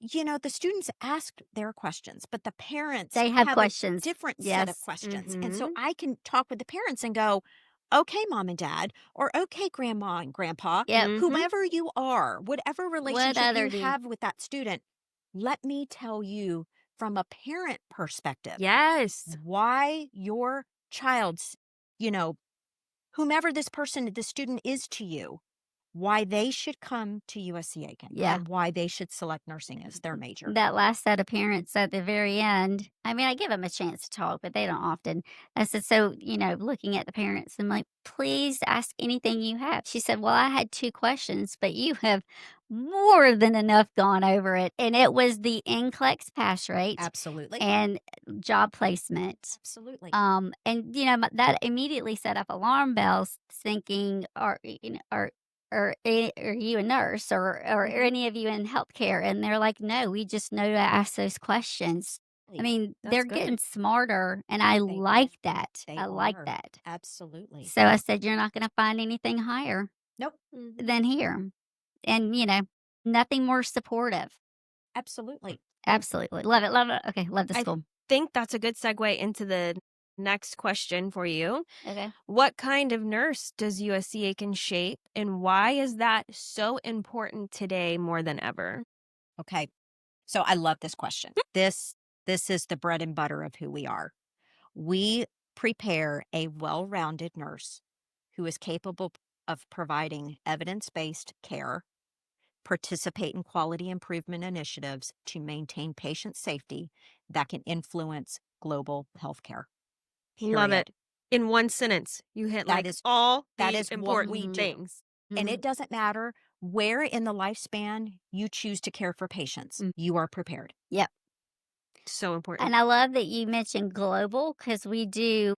the students asked their questions, but the parents They have have a questions. different set of Yes. questions. And so Mhm. I can talk with the parents and go, okay, mom and dad, or okay, grandma and grandpa, Yep. Mhm. whomever you are, whatever What relationship other you do you have with that student, let me tell you from a parent perspective Yes. why your child's, you know, whomever the student is to you, why they should come to USC Aiken Yeah. and why they should select nursing as their major. That last set of parents at the very end, I mean, I give them a chance to talk, but they don't often. I said, "So, looking at the parents, I'm like, please ask anything you have." She said, "Well, I had 2 questions, but you have more than enough gone over it." And it was the NCLEX pass rate Absolutely. and job placement. Absolutely. And that immediately set up alarm bells, thinking, are you a nurse or are Mhm. any of you in healthcare? And they're like, no, we just know to ask those questions. I Absolutely. mean, That's they're good. getting smarter, and I They are. like that. They I like are. that. Absolutely. So I said, you're not going to find anything higher Nope. Mhm. than here, and nothing more supportive. Absolutely. Absolutely, love it, love it. Okay, love the I school. think that's a good segue into the next question for you. Okay. What kind of nurse does USC Aiken shape, and why is that so important today more than ever? Okay. So I love this question. This is the bread and butter of who we are. We prepare a well-rounded nurse who is capable of providing evidence-based care, participate in quality improvement initiatives to maintain patient safety that can influence global healthcare. Love it. Period. In one sentence, you hit That like is all that the is what we important Mhm, do. things. And it mhm. doesn't matter where in the lifespan you choose to care for patients. Mm, You are prepared. Yep. so important. And I love that you mentioned global because we do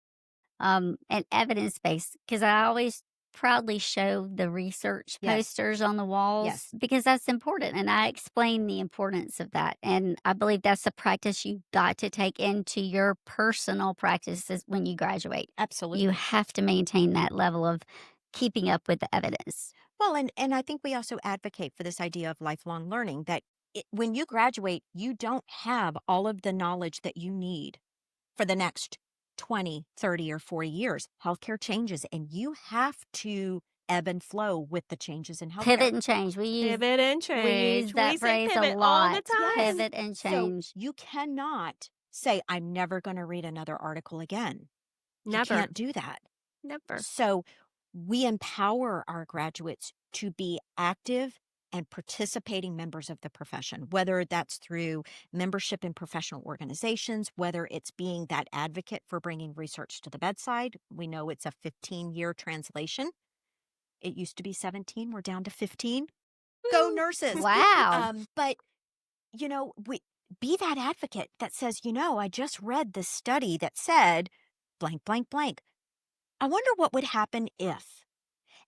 and evidence based, because I always proudly show the research Yes. posters on the walls Yes. because that's important. And I explain the importance of that. And I believe that's a practice you got to take into your personal practices when you graduate. You Absolutely. have to maintain that level of keeping up with the evidence. Well, and I think we also advocate for this idea of lifelong learning that when you graduate, you don't have all of the knowledge that you need for the next 20, 30, or 40 years. Healthcare changes, and you have to ebb and flow with the changes in healthcare. Pivot and change. Pivot and We use change. We that say phrase a pivot all the lot. time. Yes. Pivot and So change. you cannot say, I'm never going to read another article again. You Never. can't do that. Never. So we empower our graduates to be active and participating members of the profession, whether that's through membership in professional organizations, whether it's being that advocate for bringing research to the bedside. We know it's a 15-year translation. It used to be 17. We're down to 15. Go Woo. nurses. Wow. But we be that advocate that says, I just read this study that said blank, blank, blank. I wonder what would happen if,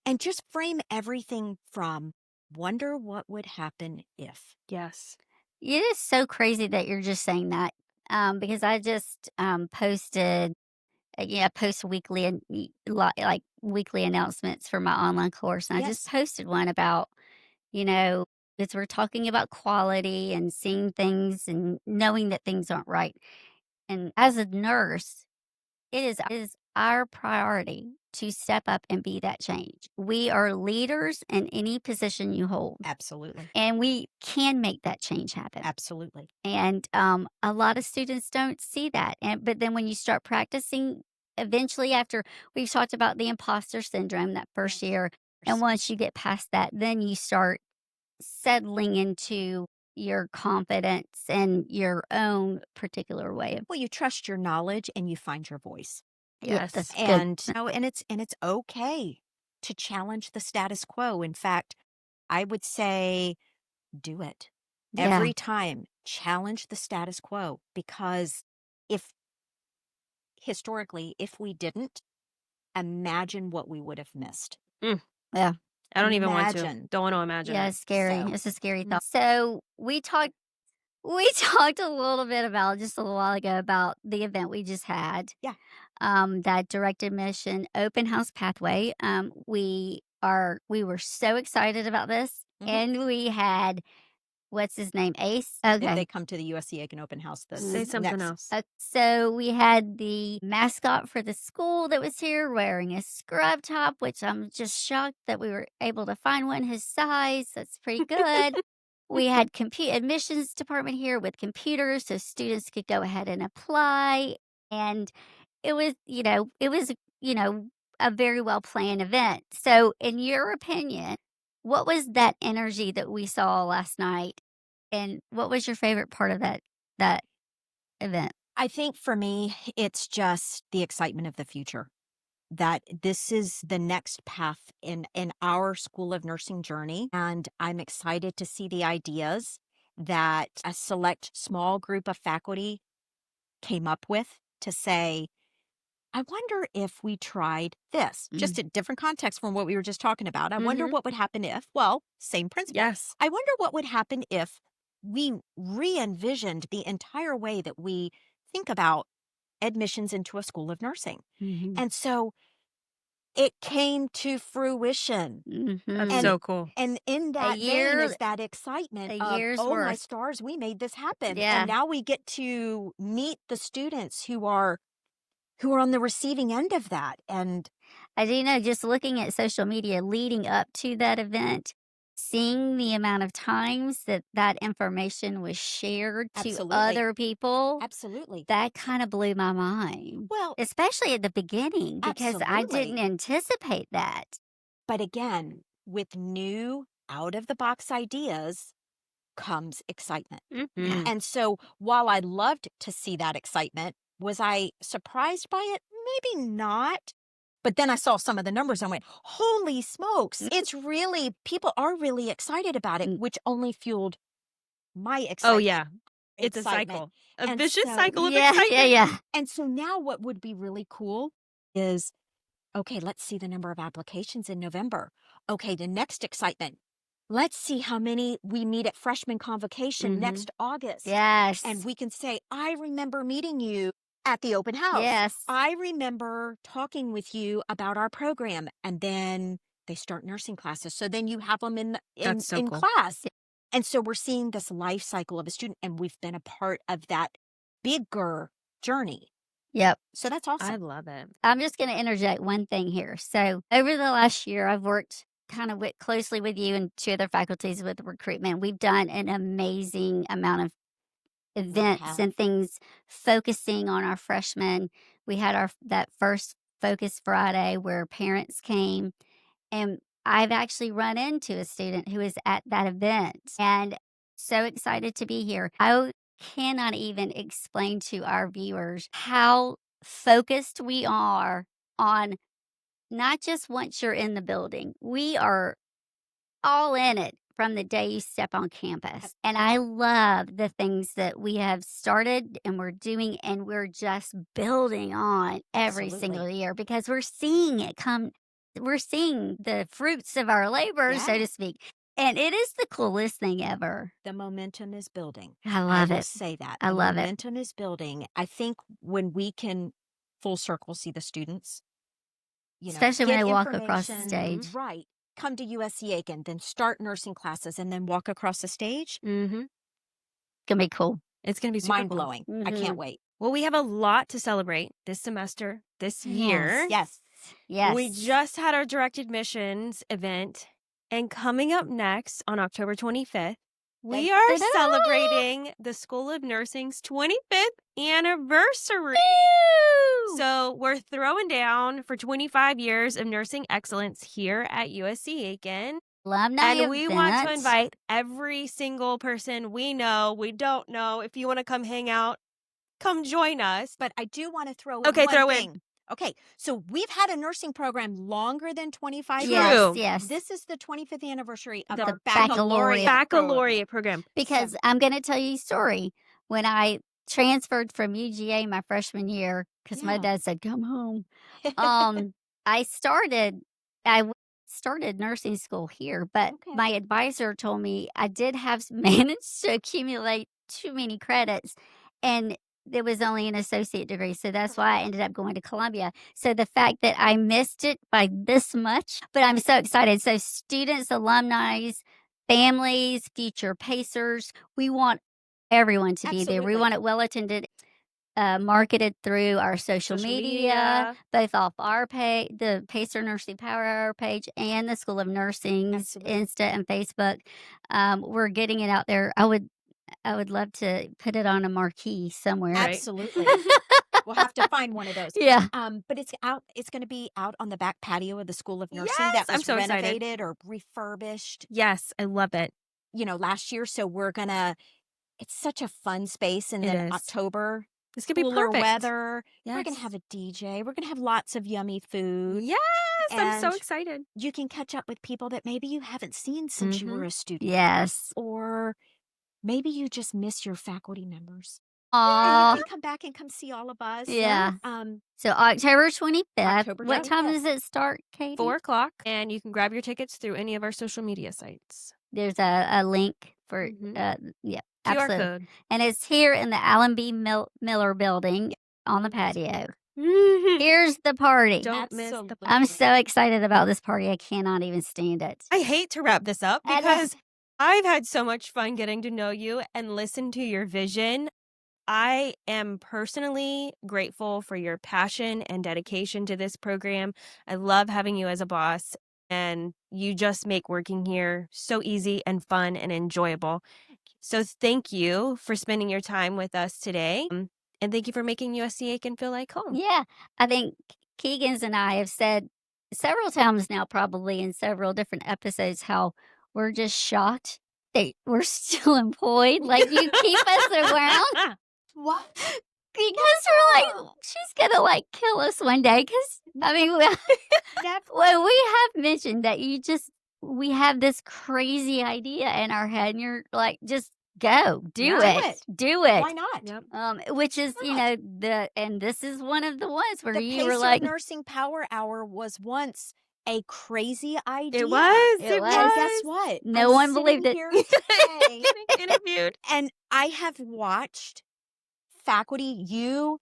and just frame everything from wonder what would happen if. Yes. It is so crazy that you're just saying that, because I just, posted post weekly and like weekly announcements for my online course, and I just Yes, posted one about, you know, because we're talking about quality and seeing things and knowing that things aren't right, and as a nurse, it is our priority to step up and be that change. We are leaders in any position you hold, absolutely. and we can make that change happen. Absolutely. And a lot of students don't see that. But then when you start practicing, eventually, after we've talked about the imposter syndrome that first Yes. year, and once you get past that, then you start settling into your confidence and your own particular way of, Well, you trust your knowledge and you find your voice. yeah, Yes. that's good. And it's okay to challenge the status quo. In fact, I would say do it. Yeah. Every time challenge the status quo, because if historically if we didn't, imagine what we would have missed. Mm, Yeah. I don't even want to. Imagine. Don't want to imagine Yeah. it. It's scary. So, It's a scary Mm. thought. So we talked a little bit about just a little while ago about the event we just had. yeah. That direct admission open house pathway. We we were so excited about this, Mhm. and we had what's his name? Ace? They Okay. come to the USC Aiken open house Say this something next. else. So we had the mascot for the school that was here wearing a scrub top, which I'm just shocked that we were able to find one his size. That's pretty good. We had admissions department here with computers so students could go ahead and apply. And it was, a very well planned event. So, in your opinion, what was that energy that we saw last night? And what was your favorite part of that event? I think for me, it's just the excitement of the future. That this is the next path in our School of Nursing journey, and I'm excited to see the ideas that a select small group of faculty came up with to say, I wonder if we tried this, just Mm. a different context from what we were just talking about. I wonder Mhm. what would happen if, well, same principle. Yes. I wonder what would happen if we re envisioned the entire way that we think about admissions into a School of Nursing. Mhm. And so it came to fruition. That's Mhm. And so cool. and in A that vein year is that excitement a of, year's oh my worth. stars, we made this happen. And Yeah. now we get to meet the students who are on the receiving end of that. And I do know just looking at social media leading up to that event, seeing the amount of times that information was shared to absolutely, other people, absolutely. that kinda blew my mind, Well, especially at the beginning because I didn't absolutely. anticipate that. But again, with new out of the box ideas comes excitement. Yeah. Mhm. And so while I loved to see that excitement, was I surprised by it? Maybe not. But then I saw some of the numbers and went, holy smokes, Mm, it's really, people are really excited about it, mm, which only fueled my Oh, excitement. yeah. It's a Excitement. cycle. A And vicious so, cycle of yeah, yeah, excitement. yeah. and so now what would be really cool is, okay, let's see the number of applications in November. Okay, the next excitement. Let's see how many we meet at freshman convocation Mhm. next August. And Yes. we can say, I remember meeting you at the open house. Yes. I remember talking with you about our program. And then they start nursing classes. So then you have them That's so in cool. class. And so we're seeing this life cycle of a student, and we've been a part of that bigger journey. Yep. So that's I awesome. love it. I'm just gonna interject one thing here. So, over the last year, I've worked kinda closely with you and 2 other faculties with recruitment. We've done an amazing amount of We events have. and things focusing on our freshmen. We had that first Focus Friday where parents came, and I've actually run into a student who is at that event and so excited to be here. I cannot even explain to our viewers how focused we are on not just once you're in the building. We are all in it from the day you step on campus. And I love the things that we have started and we're doing, and we're just building on every Absolutely. single year because we're seeing it come. We're seeing the fruits of our labor, so to Yes. speak. And it is the coolest thing ever. The momentum is building. I I love will it. say that. I The love it. momentum is building. I think when we can full circle see the students, Especially when get they walk across the information stage. right, come to USC Aiken, then start nursing classes, and then walk across the stage, Mhm. Gonna be cool. It's gonna be super mind cool. blowing. I Hmm. can't wait. Well, we have a lot to celebrate this semester, this Yes. year. Yes. We Yes. just had our direct admissions event, and coming up next on October 25th, Dun, we are dun, dun, celebrating the School of Nursing's 25th anniversary. Woo! So we're throwing down for 25 years of nursing excellence here at USC Aiken. Alumni And we want to event. invite every single person we know, we don't know. If you want to come hang out, come join us. But I do want to throw in Okay, one throw in. thing. Okay, so we've had a nursing program longer than 25 Yes, years. True. yes. This is the 25th anniversary of The our baccalaureate baccalaureate program. Because I'm gonna tell you a story. When I transferred from UGA my freshman year, because my Yeah. dad said, "Come home," um, I started I w started nursing school here, but Okay. my advisor told me I did have managed to accumulate too many credits, and it was only an associate degree, so that's why I ended up going to Columbia. So the fact that I missed it by this much, but I'm so excited. So students, alumni, families, future Pacers, we want everyone to be there. We Absolutely. want it well attended, marketed through our social media, both off our page, the Pacer Nursing Power Hour page, and the School of Nursing's Absolutely. Insta and Facebook. We're getting it out there. I would love to put it on a marquee somewhere. Absolutely. We'll have to find one of those. Yeah. But it's going to be out on the back patio of the School of Nursing Yes, that I'm was so excited. renovated or refurbished, Yes, I love it. last year. So it's such a fun space. And It then is. October, This could be cooler perfect. weather. Yes. We're going to have a DJ. We're going to have lots of yummy food. Yes, I'm so And excited. you can catch up with people that maybe you haven't seen since you were a student. Yes. Or maybe you just miss your faculty members. Aw. And you can come back and come see all of us. Yeah. Yeah. So October 25th. October What time 25th. does it start, Katie? 4 o'clock, and you can grab your tickets through any of our social media sites. There's a link for, yeah, QR absolutely. code. And it's here in the Allen B. Miller building on the patio. Here's the party. Don't miss the Absolutely. I'm so excited about this party. I cannot even stand it. I hate to wrap this up I know. because I've had so much fun getting to know you and listen to your vision. I am personally grateful for your passion and dedication to this program. I love having you as a boss, and you just make working here so easy and fun and enjoyable. So thank you for spending your time with us today. And thank you for making USC Aiken feel like home. Yeah, I think Keigans and I have said several times now, probably in several different episodes, how we're just shocked that we're still employed. Like, you keep us around What? because we're like, she's gonna like kill us one day. Because I mean, Never. when we have mentioned that we have this crazy idea in our head, and you're like, just go, do it. Why not? Yep. Which is, Not. and this is one of the ones where The you were Pacer like, Nursing Power Hour was once a crazy idea. It was. It was. And guess what? No I'm one sitting believed it. here today, Getting interviewed. and I have watched faculty, you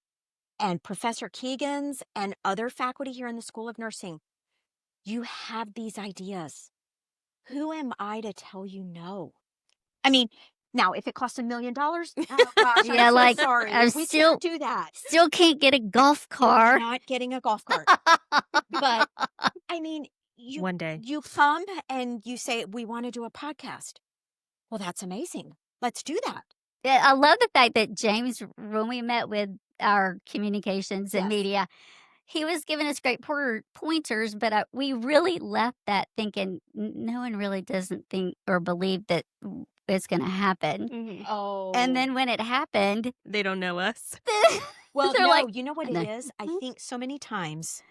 and Professor Keigans and other faculty here in the School of Nursing. You have these ideas. Who am I to tell you no? I mean, now if it costs $1 million, oh gosh, Yeah, I'm so like, sorry. I'm We still- can't do that. Still can't get a golf We're car. not getting a golf cart. But I mean, One day. you come and you say, we want to do a podcast. Well, that's amazing. Let's do that. Yeah, I love the fact that James, when we met with our communications and Yes. media, he was giving us great pointers, but we really left that thinking no one really doesn't think or believe that it's going to happen. Oh. And then when it happened, They don't know us. well, they're no, like, you know what No. it is? I think so many times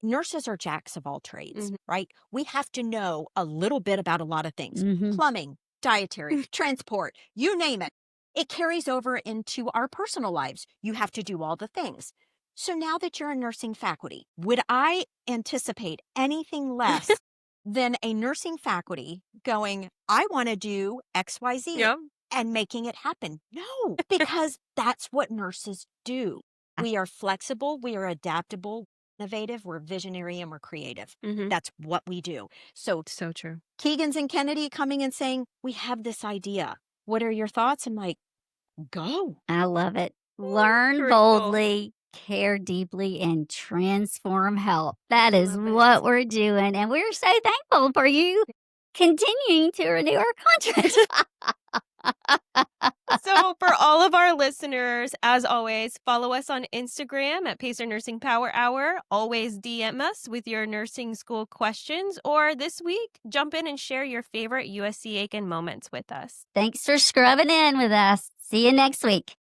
nurses are jacks of all trades, right? We have to know a little bit about a lot of things. Mhm. Plumbing, dietary, transport, you name it. It carries over into our personal lives. You have to do all the things. So now that you're a nursing faculty, would I anticipate anything less than a nursing faculty going, I want to do XYZ Yep. and making it happen? No, because that's what nurses do. We are flexible, we are adaptable, innovative, we're visionary, and we're creative. That's what we do. So So true. Keigans and Kennedy coming and saying, we have this idea. What are your thoughts? I'm like, go. I love it. Learn Very boldly, care deeply, and transform health. That is Love it. what we're doing. And we're so thankful for you continuing to renew our contract. So for all of our listeners, as always, follow us on Instagram at Pacer Nursing Power Hour. Always DM us with your nursing school questions, or this week, jump in and share your favorite USC Aiken moments with us. Thanks for scrubbing in with us. See you next week.